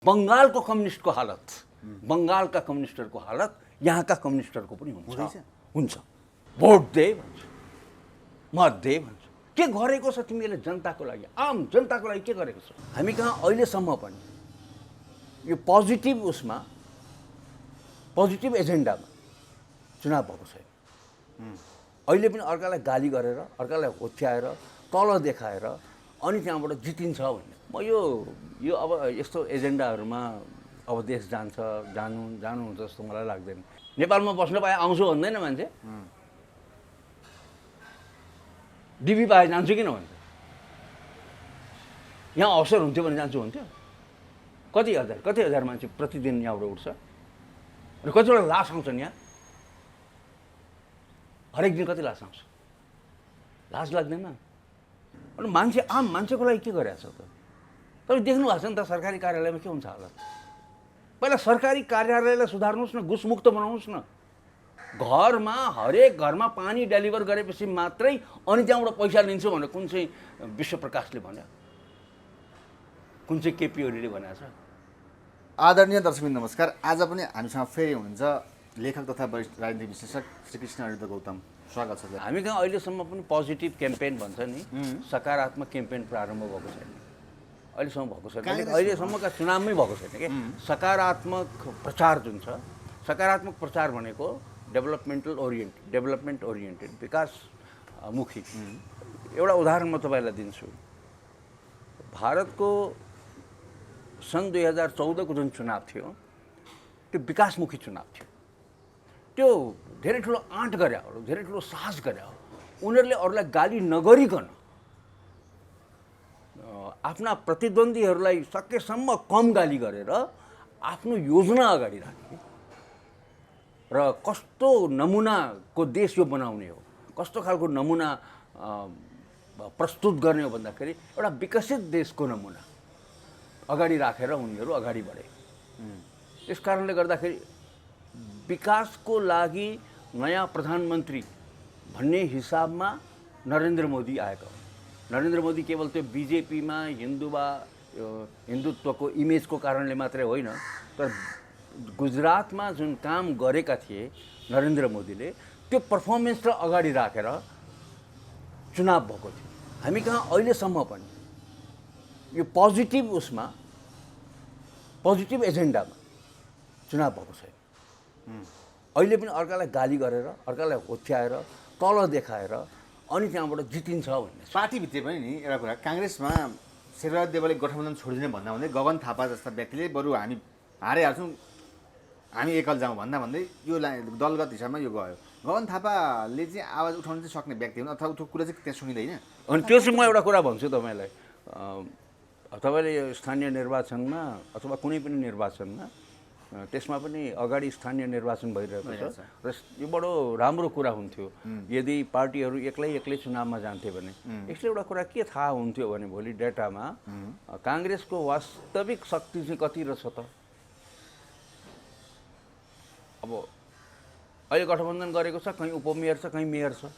बंगालको कम्युनिस्टको हालत, बंगालका कम्युनिस्टहरूको हालत यहाँका कम्युनिस्टहरूको पनि हुन्छ। भोट दे भन्छ, मत दे भन्छ। के गरेको छ तिमीले जनताको लागि, आम जनताको लागि के गरेको छ? हामी कहाँ अहिलेसम्म पनि यो पोजिटिभ एजेन्डामा चुनाव भएको छैन। अहिले पनि अर्कालाई गाली गरेर, अर्कालाई होच्याएर, तल देखाएर अनि त्यहाँबाट जितिन्छ भन्ने म यो अब यस्तो एजेन्डाहरूमा अब देश जानुहुन्छ जस्तो मलाई लाग्दैन। नेपालमा बस्न पाए आउँछु भन्दैन मान्छे, डिबी पाए जान्छु किन भन्छ। यहाँ अवसर हुन्थ्यो भने जान्छु हुन्थ्यो। कति हजार मान्छे प्रतिदिन यहाँबाट उठ्छ र कतिवटा लास आउँछन् यहाँ, हरेक दिन कति लास आउँछ, लाज लाग्दैन? अनि आम मान्छेको लागि के गरेछ त? तपाईँ देख्नु भएको छ नि त सरकारी कार्यालयमा के हुन्छ हालत। पहिला सरकारी कार्यालयलाई सुधार्नुहोस् न, घुसमुक्त बनाउनुहोस् न। घरमा हरेक घरमा पानी डेलिभर गरेपछि मात्रै अनि त्यहाँबाट पैसा लिन्छु भनेर कुन चाहिँ विश्वप्रकाशले भन्यो, कुन चाहिँ केपी ओलीले भनेको छ? आदरणीय दर्शकबिन नमस्कार। आज पनि हामीसँग फेरि हुनुहुन्छ लेखक तथा वरिष्ठ राजनीतिक विश्लेषक श्री कृष्ण अनिरुद्ध गौतम। स्वागत छ। हामी कहाँ अहिलेसम्म पनि पोजिटिभ क्याम्पेन भन्छ नि, सकारात्मक क्याम्पेन प्रारम्भ भएको छैन अहिलेसम्म, भएको छैन। अहिलेसम्मका चुनावमै भएको छैन कि सकारात्मक प्रचार जुन छ। सकारात्मक प्रचार भनेको डेभलपमेन्ट ओरिएन्टेड विकासमुखी। एउटा उदाहरण म तपाईँलाई दिन्छु। भारतको सन् 2014को जुन चुनाव थियो त्यो विकासमुखी चुनाव थियो। त्यो धेरै ठुलो आँट गरे हो, धेरै ठुलो साहस गरे हो। उनीहरूले अरूलाई गाली नगरिकन आफ्ना प्रतिद्वन्द्वीहरूलाई सकेसम्म कम गाली गरेर आफ्नो योजना अगाडि राखे र कस्तो नमुनाको देश यो बनाउने हो, कस्तो खालको नमुना प्रस्तुत गर्ने हो भन्दाखेरि एउटा विकसित देशको नमुना अगाडि राखेर उनीहरू अगाडि बढे। त्यस कारणले गर्दाखेरि विकासको लागि नयाँ प्रधानमन्त्री भन्ने हिसाबमा नरेन्द्र मोदी आएका हुन्। नरेन्द्र मोदी केवल त्यो बिजेपीमा हिन्दुत्वको इमेजको कारणले मात्रै होइन, तर गुजरातमा जुन काम गरेका थिए नरेन्द्र मोदीले, त्यो पर्फर्मेन्सलाई अगाडि राखेर चुनाव भएको थियो। हामी कहाँ अहिलेसम्म पनि यो पोजिटिभ एजेन्डामा चुनाव भएको छैन। अहिले पनि अर्कालाई गाली गरेर, अर्कालाई होच्याएर, तल देखाएर अनि त्यहाँबाट जितिन्छ भन्ने पार्टीभित्र पनि नि एउटा कुरा, काङ्ग्रेसमा शेरबहादुर देउवाले गठबन्धन छोडिदिने भन्दा भन्दै गगन थापा जस्ता व्यक्तिले बरु हामी हारिहाल्छौँ, हामी एकल जाउँ भन्दै यो दलगत हिसाबमा यो गयो। गगन थापाले चाहिँ आवाज उठाउन चाहिँ सक्ने व्यक्ति हुन् अथवा उसको कुरा चाहिँ त्यहाँ सुनिँदैन। अनि त्यो चाहिँ म एउटा कुरा भन्छु तपाईँलाई। तपाईँले यो स्थानीय निर्वाचनमा अथवा कुनै पनि निर्वाचनमा, त्यसमा पनि अगाडि स्थानीय निर्वाचन भइरहेको छ र यो बडो राम्रो कुरा हुन्थ्यो यदि पार्टीहरू एक्लै चुनावमा जान्थे भने। यसले एउटा कुरा के थाहा हुन्थ्यो भने भोलि डेटामा काङ्ग्रेसको वास्तविक शक्ति चाहिँ कति रहेछ त। अब अहिले गठबन्धन गरेको छ, कहीँ उपमेयर छ, कहीँ मेयर छ।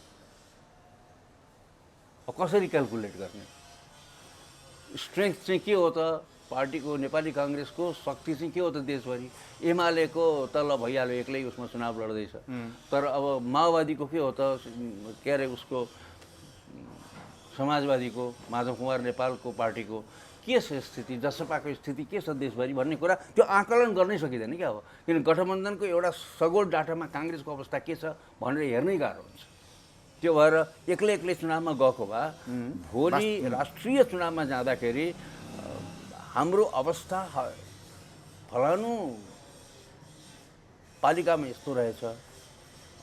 अब कसरी क्यालकुलेट गर्ने? स्ट्रेङ्थ चाहिँ के हो त पार्टीको? नेपाली काङ्ग्रेसको शक्ति चाहिँ के हो त देशभरि? एमालेको त ल भइहाल्यो, एक्लै उसमा चुनाव लड्दैछ। तर अब माओवादीको के हो त, के अरे उसको समाजवादीको, माधव कुमार नेपालको पार्टीको के छ स्थिति, जसपाको स्थिति के छ देशभरि भन्ने कुरा त्यो आकलन गर्नै सकिँदैन क्या। अब किन गठबन्धनको एउटा सगोल डाटामा काङ्ग्रेसको अवस्था के छ भनेर हेर्नै गाह्रो हुन्छ। त्यो भएर एक्लै चुनावमा गएको भए भोलि राष्ट्रिय चुनावमा जाँदाखेरि हाम्रो अवस्था फलानु पालिकामा यस्तो रहेछ,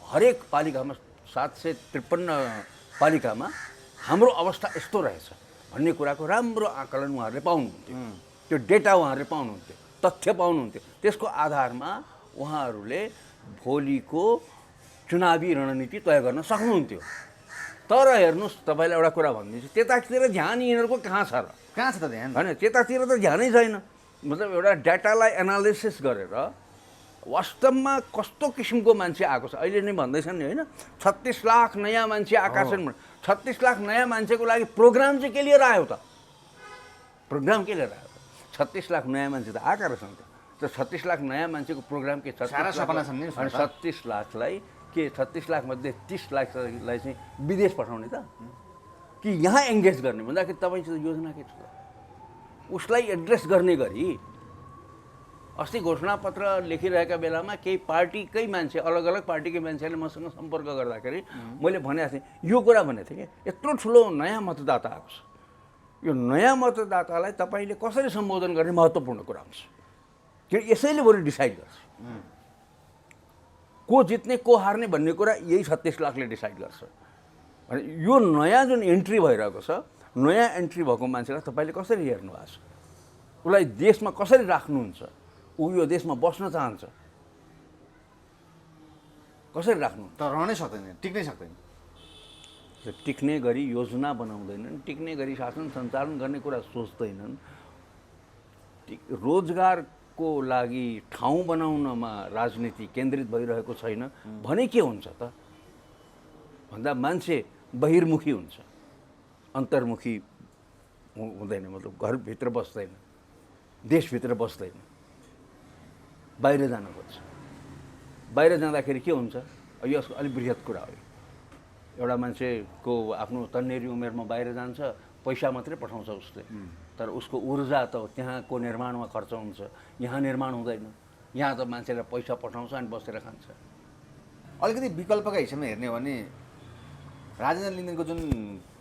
हरेक पालिकामा 753 पालिकामा हाम्रो अवस्था यस्तो रहेछ भन्ने कुराको राम्रो आकलन उहाँहरूले पाउनुहुन्थ्यो। त्यो डेटा उहाँहरूले पाउनुहुन्थ्यो, तथ्य पाउनुहुन्थ्यो। त्यसको आधारमा उहाँहरूले भोलिको चुनावी रणनीति तय गर्न सक्नुहुन्थ्यो। तर हेर्नुहोस्, तपाईँलाई एउटा कुरा भनिदिन्छु, त्यतातिर ध्यान यिनीहरूको कहाँ छ र? कहाँ छ त ध्यान? होइन, त्यतातिर त ध्यानै छैन। मतलब एउटा डाटालाई एनालिसिस गरेर वास्तवमा कस्तो किसिमको मान्छे आएको छ। अहिले नै भन्दैछन् नि होइन, 36 लाख नयाँ मान्छे आएका छन्। 36 लाख नयाँ मान्छेको लागि प्रोग्राम चाहिँ के लिएर आयो त? प्रोग्राम के लिएर आयो त? 36 लाख नयाँ मान्छे त आएका रहेछन् त 36 लाख नयाँ मान्छेको प्रोग्राम के छ सारा सपना छन् नि अनि 36 लाखलाई के 36 लाखमध्ये 30 लाखलाई चाहिँ विदेश पठाउने त कि यहाँ एङ्गेज गर्ने भन्दाखेरि तपाईँसित योजना के छ त उसलाई एड्रेस गर्ने गरी अस्ति घोषणापत्र लेखिरहेका बेलामा केही पार्टीकै मान्छे अलग अलग पार्टीकै मान्छेले मसँग सम्पर्क गर्दाखेरि मैले भनेको थिएँ यो कुरा भनेको थिएँ कि यत्रो ठुलो नयाँ मतदाता आएको छ यो नयाँ मतदातालाई तपाईँले कसरी सम्बोधन गर्ने महत्त्वपूर्ण कुरा हुन्छ किन यसैले बरु डिसाइड गर्छ को जित्ने को हार्ने भन्ने कुरा यही 36 लाखले डिसाइड गर्छ अनि यो नयाँ जुन एन्ट्री भइरहेको छ नयाँ एन्ट्री भएको मान्छेलाई तपाईँले कसरी हेर्नु भएको छ उसलाई देशमा कसरी राख्नुहुन्छ ऊ यो देशमा बस्न चाहन्छ कसरी राख्नु त रहनै सक्दैन टिक्नै सक्दैन टिक्ने गरी योजना बनाउँदैनन् टिक्ने गरी शासन सञ्चालन गर्ने कुरा सोच्दैनन् रोजगारको लागि ठाउँ बनाउनमा राजनीति केन्द्रित भइरहेको छैन भने के हुन्छ त भन्दा मान्छे बहिर्मुखी हुन्छ अन्तर्मुखी हुँदैन मतलब घरभित्र बस्दैन देशभित्र बस्दैन बाहिर जान खोज्छ बाहिर जाँदाखेरि के हुन्छ यो अलिक बृहत कुरा हो एउटा मान्छेको आफ्नो तन्नेरी उमेरमा बाहिर जान्छ पैसा मात्रै पठाउँछ उसले तर उसको ऊर्जा त त्यहाँको निर्माणमा खर्च हुन्छ यहाँ निर्माण हुँदैन यहाँ त मान्छेलाई पैसा पठाउँछ अनि बसेर खान्छ अलिकति विकल्पका हिसाबमा हेर्ने हो भने राजेन्द्र लिङ्गदेनको जुन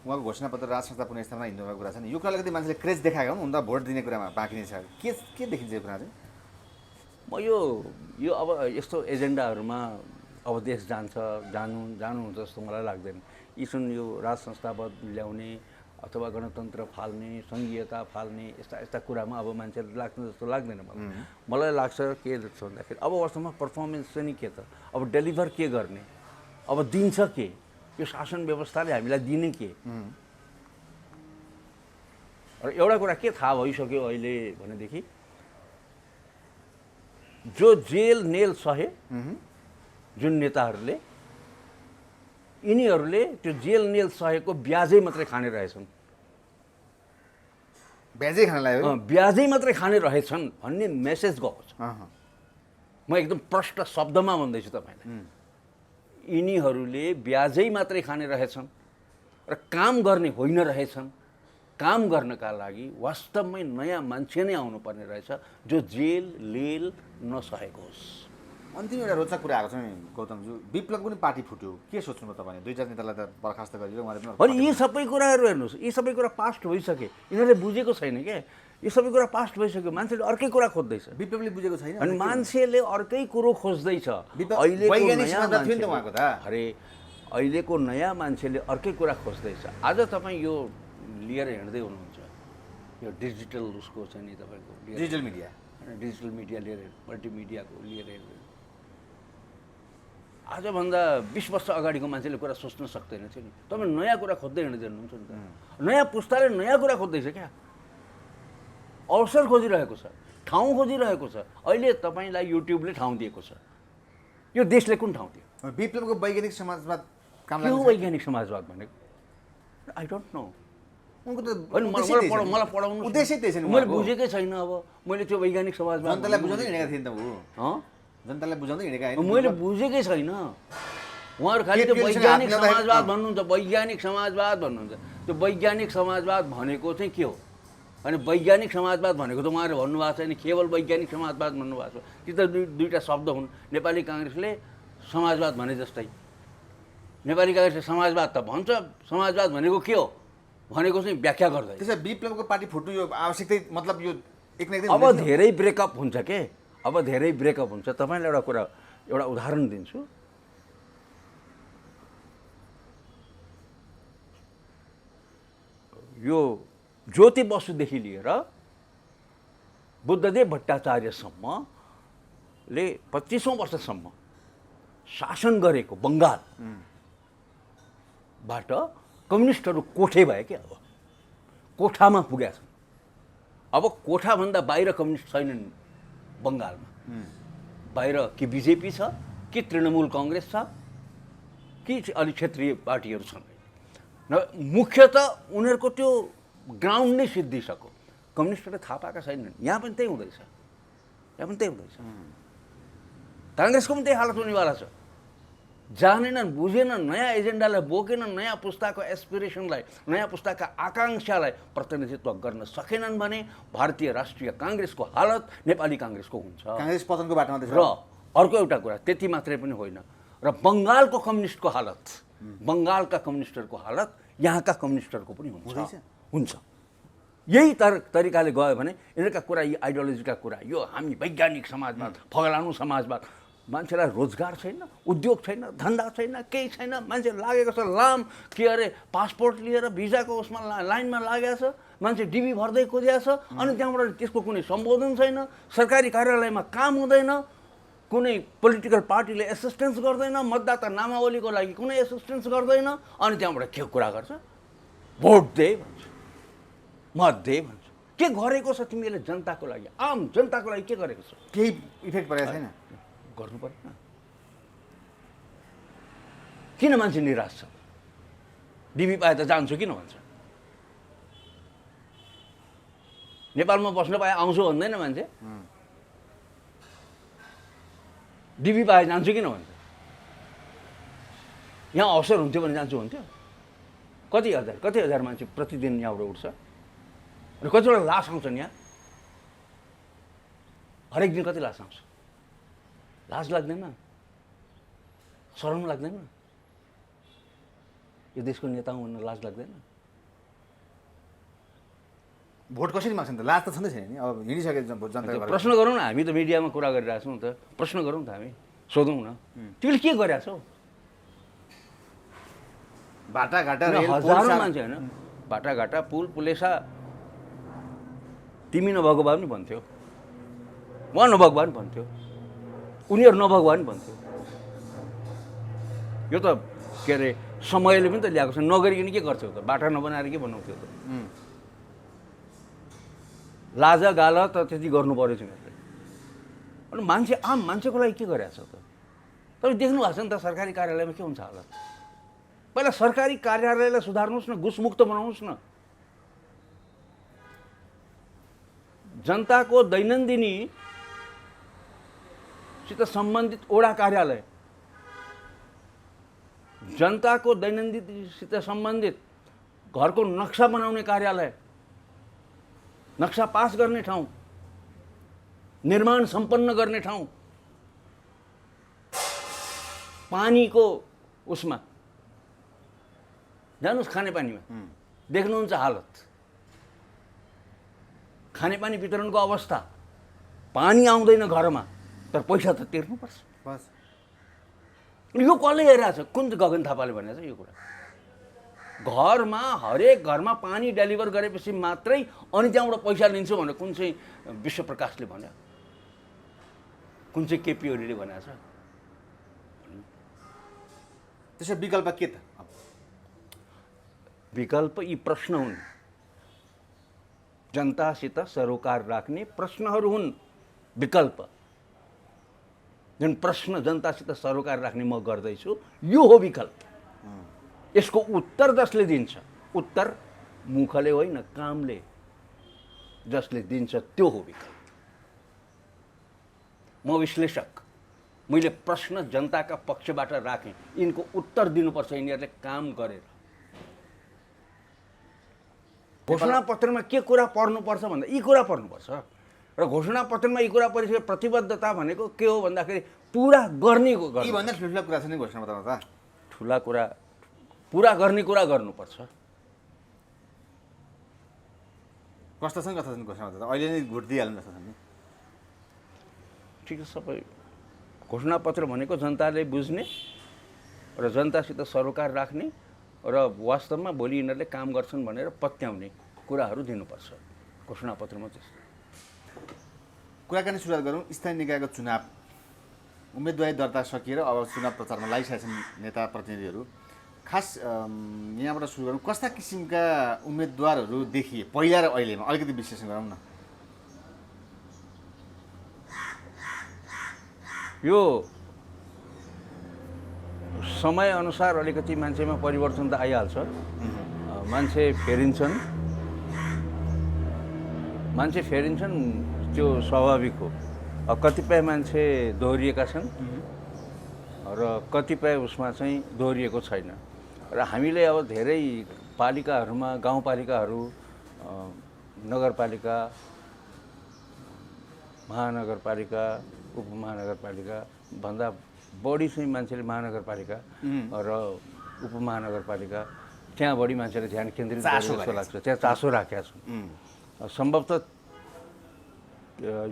उहाँको घोषणापत्र राज संस्था पुनर्स्थापना हिँड्नुको कुरा छ नि यो कुरा अलिकति मान्छेले क्रेज देखाएको हुन् त भोट दिने कुरामा बाँकी नै छ के देखिन्छ यो कुरा चाहिँ म यो अब यस्तो एजेन्डाहरूमा अब देश जानुहुन्छ जस्तो मलाई लाग्दैन यी जुन यो राज संस्थापद ल्याउने अथवा गणतन्त्र फाल्ने सङ्घीयता फाल्ने यस्ता कुरामा अब मान्छेले लाग्छ जस्तो लाग्दैन मलाई लाग्छ के जस्तो भन्दाखेरि अब वास्तवमा पर्फर्मेन्स चाहिँ नि के त अब डेलिभर के गर्ने अब दिन्छ के यो शासन व्यवस्थाले हामीलाई दिने के र एउटा कुरा के थाहा भइसक्यो अहिले भनेदेखि जो जेल नेल सहे जुन नेताहरूले यिनीहरूले त्यो जेल नेल सहेको ब्याजै मात्रै खाने रहेछन् ब्याजै खान लाग्यो ब्याजै मात्रै खाने रहेछन् भन्ने मेसेज गएको छ म एकदम प्रष्ट शब्दमा भन्दैछु तपाईँलाई यिनीहरूले ब्याजै मात्रै खाने रहेछन् र काम गर्ने होइन रहेछन् काम गर्नका लागि वास्तवमै नयाँ मान्छे नै आउनुपर्ने रहेछ जो जेल लेल नसहेको होस् अन्तिम एउटा रोचक कुरा आएको छ नि गौतमज्यू विप्लव पनि पार्टी फुट्यो के सोच्नु तपाईँले दुई चार नेतालाई त बर्खास्त गरियो उहाँले पनि अनि यी सबै कुराहरू हेर्नुहोस् यी सबै कुरा पास्ट भइसके यिनीहरूले बुझेको छैन क्या यो सबै कुरा पास्ट भइसक्यो मान्छेले अर्कै कुरा खोज्दैछ विप्लवले बुझेको छैन अनि मान्छेले अर्कै कुरो खोज्दैछ अरे अहिलेको नयाँ मान्छेले अर्कै कुरा खोज्दैछ आज तपाईँ यो लिएर हिँड्दै हुनुहुन्छ यो डिजिटल उसको चाहिँ नि तपाईँको डिजिटल मिडिया लिएर मल्टिमिडियाको लिएर हिँड्दै आजभन्दा 20 वर्ष अगाडिको मान्छेले कुरा सोच्न सक्दैन थियो नि तपाईँ नयाँ कुरा खोज्दै हिँड्दै हुनुहुन्छ नि त नयाँ पुस्ताले नयाँ कुरा खोज्दैछ क्या अवसर खोजिरहेको छ ठाउँ खोजिरहेको छ अहिले तपाईँलाई युट्युबले ठाउँ दिएको छ यो देशले कुन ठाउँ दियो विप्लवको वैज्ञानिक समाजवाद काम के हो वैज्ञानिक समाजवाद भनेको आई डोन्ट नो उनको त मलाई पढाउनु उद्देश्य त्यही छैन मैले बुझेकै छैन अब मैले त्यो वैज्ञानिक समाजवाद जनतालाई बुझाउँदै हिँडेका थिए नि त ऊ जनतालाई बुझाउँदै हिँडेका मैले बुझेकै छैन उहाँहरू खालि त्यो वैज्ञानिक समाजवाद भन्नुहुन्छ वैज्ञानिक समाजवाद भन्नुहुन्छ त्यो वैज्ञानिक समाजवाद भनेको चाहिँ के हो अनि वैज्ञानिक समाजवाद भनेको त उहाँहरू भन्नुभएको छैन केवल वैज्ञानिक समाजवाद भन्नुभएको छ कि त दुईवटा शब्द हुन् नेपाली काङ्ग्रेसले समाजवाद भने जस्तै नेपाली काङ्ग्रेसले समाजवाद त भन्छ समाजवाद भनेको के हो भनेको चाहिँ व्याख्या गर्दै त्यसै विप्लवको पार्टी फुट्नु यो आवश्यकतै मतलब यो एक न एक दिन अब धेरै ब्रेकअप हुन्छ के अब धेरै ब्रेकअप हुन्छ तपाईँलाई एउटा उदाहरण दिन्छु यो ज्योति बसुदेखि लिएर बुद्धदेव भट्टाचार्यसम्मले 25औं वर्षसम्म शासन गरेको बङ्गालबाट कम्युनिस्टहरू कोठे भए क्या अब कोठामा पुगेका छन् अब कोठाभन्दा बाहिर कम्युनिस्ट छैनन् बङ्गालमा बाहिर कि बिजेपी छ कि तृणमूल कङ्ग्रेस छ कि अलिक क्षेत्रीय पार्टीहरू छन् मुख्यतः उनीहरूको त्यो ग्राउन्ड नै सिद्धिसक्यो कम्युनिस्टहरूले थाहा पाएका छैनन्। यहाँ पनि त्यही हुँदैछ, यहाँ पनि त्यही हुँदैछ। काङ्ग्रेसको पनि त्यही हालत हुनेवाला छ। जानेनन्, बुझेनन्, नयाँ एजेन्डालाई बोकेनन्, नयाँ पुस्ताको एस्पिरेसनलाई, नयाँ पुस्ताका आकाङ्क्षालाई प्रतिनिधित्व गर्न सकेनन् भने भारतीय राष्ट्रिय काङ्ग्रेसको हालत नेपाली काङ्ग्रेसको हुन्छ। काङ्ग्रेस पतनको बाटोमा छ। र अर्को एउटा कुरा, त्यति मात्रै पनि होइन, र बङ्गालको कम्युनिस्टको हालत, बङ्गालका कम्युनिस्टहरूको हालत यहाँका कम्युनिस्टहरूको पनि हुन्छ। यही तरिकाले गयो भने यिनीहरूका कुरा, यी आइडियोलोजीका कुरा, यो हामी वैज्ञानिक समाजवाद, फगलानु समाजवाद, मान्छेलाई रोजगार छैन, उद्योग छैन, धन्दा छैन, केही छैन, मान्छे लागेको छ लाम के अरे पासपोर्ट लिएर भिजाको उसमा लाइनमा लागेको छ, मान्छे डिबी भर्दै कुदिएको छ, अनि त्यहाँबाट त्यसको कुनै सम्बोधन छैन, सरकारी कार्यालयमा काम हुँदैन, कुनै पोलिटिकल पार्टीले एसिस्टेन्स गर्दैन, मतदाता नामावलीको लागि कुनै एसिस्टेन्स गर्दैन, अनि त्यहाँबाट के कुरा गर्छ? भोट दे भन्छ, मत दे भन्छ। के गरेको छ तिमीले जनताको लागि, आम जनताको लागि के गरेको छ? केही इफेक्ट परेको छैन। गर्नु पर्दैन। किन मान्छे निराश छ? डिबी पाए त जान्छु किन भन्छ? नेपालमा बस्न पाए आउँछु भन्दैन मान्छे। डिबी पाए जान्छु किन भन्छ? यहाँ अवसर हुन्थ्यो भने जान्छु हुन्थ्यो। कति हजार मान्छे प्रतिदिन यहाँबाट उठ्छ र कतिवटा लास आउँछन् यहाँ। हरेक दिन कति लास आउँछ? लाज लाग्दैन? शरम लाग्दैन? यो देशको नेता हुन लाज लाग्दैन? भोट कसरी माग्छन् त? लाज त छँदै छैन नि। अब हिँडिसके जनता। प्रश्न गरौँ न, हामी त मिडियामा कुरा गरिरहेको छौँ त, प्रश्न गरौँ त, हामी सोधौँ न, तिमीले के गरेका छौ? बाटाघाटा हजारौँ मान्छे होइन, बाटाघाटा पुल पुलेसा, तिमी नभएको भए पनि भन्थ्यो, उहाँ नभएको भए पनि भन्थ्यो, उनीहरू नभएको भए पनि भन्थ्यो। यो त के अरे समयले पनि त ल्याएको छ, नगरिकन के गर्थ्यौ त? बाटा नबनाएर के बनाउँथ्यो त? लाजा गाला त त्यति गर्नु पर्यो तिमीहरूले। अनि मान्छे, आम मान्छेको लागि के गरेको छ त? तपाईँ देख्नु भएको छ नि त सरकारी कार्यालयमा के हुन्छ हालत। पहिला सरकारी कार्यालयलाई सुधार्नुहोस् न, घुसमुक्त बनाउनुहोस् न। जनताको दैनन्दिनीसित सम्बन्धित वडा कार्यालय, जनताको दैनन्दिनीसित सम्बन्धित घरको नक्सा बनाउने कार्यालय, नक्सा पास गर्ने ठाउँ, निर्माण सम्पन्न गर्ने ठाउँ, पानीको उसमा जानुहोस्, खानेपानीमा देख्नुहुन्छ हालत, खानेपानी वितरणको अवस्था। पानी आउँदैन घरमा, तर पैसा त तिर्नुपर्छ। बस यो कसले हेरिरहेको छ? कुन चाहिँ गगन थापाले भनेको छ यो कुरा? घरमा, हरेक घरमा पानी डेलिभर गरेपछि मात्रै अनि त्यहाँबाट पैसा लिन्छु भनेर कुन चाहिँ विश्वप्रकाशले भन्यो? कुन चाहिँ केपी ओलीले भनेको छ? त्यसो विकल्प के त? विकल्प यी प्रश्न हुन्, जनतासित सरोकार राख्ने प्रश्नहरू हुन् विकल्प। जुन प्रश्न जनतासित सरोकार राख्ने म गर्दैछु, यो हो विकल्प। यसको उत्तर जसले दिन्छ, उत्तर मुखले होइन कामले जसले दिन्छ, त्यो हो विकल्प। म विश्लेषक, मैले प्रश्न जनताका पक्षबाट राखेँ, यिनको उत्तर दिनुपर्छ यिनीहरूले काम गरेर। घोषणापत्रमा के कुरा पर्नुपर्छ भन्दा यी कुरा पर्नुपर्छ, र घोषणापत्रमा यी कुरा परिसकेपछि प्रतिबद्धता भनेको के हो भन्दाखेरि पुरा गर्ने यी भन्दा ठुला कुरा छ नि घोषणापत्रमा त। ठुला कुरा, पुरा गर्ने कुरा गर्नुपर्छ। कस्तो छन् घोषणापत्र? अहिले नै भोट दिइहाल्नु जस्तो छ नि। ठिक छ, सबै घोषणापत्र भनेको जनताले बुझ्ने र जनतासित सरोकार राख्ने र वास्तवमा भोलि यिनीहरूले काम गर्छन् भनेर पत्याउने कुराहरू दिनुपर्छ घोषणापत्रमा। त्यस्तो कुराकानी सुरुवात गरौँ। स्थानीय निकायको चुनाव, उम्मेदवारी दर्ता सकिएर अब चुनाव प्रचारमा लागिसकेका छन् नेता प्रतिनिधिहरू। खास यहाँबाट सुरु गरौँ, कस्ता किसिमका उम्मेदवारहरू देखिए पहिला र अहिलेमा? अलिकति विश्लेषण गरौँ न। यो समयअनुसार अलिकति मान्छेमा परिवर्तन त आइहाल्छ। मान्छे फेरिन्छन्, मान्छे फेरिन्छन् त्यो स्वाभाविक हो। कतिपय मान्छे दोहोरिएका छन् र कतिपय उसमा चाहिँ दोहोरिएको छैन र हामीले अब धेरै पालिकाहरूमा गाउँपालिकाहरू नगरपालिका महानगरपालिका उपमहानगरपालिका भन्दा बढी चाहिँ मान्छेले महानगरपालिका र उपमहानगरपालिका त्यहाँ बढी मान्छेले ध्यान केन्द्रित गरेको जस्तो लाग्छ, त्यहाँ चासो राखेका छन्। सम्भवतः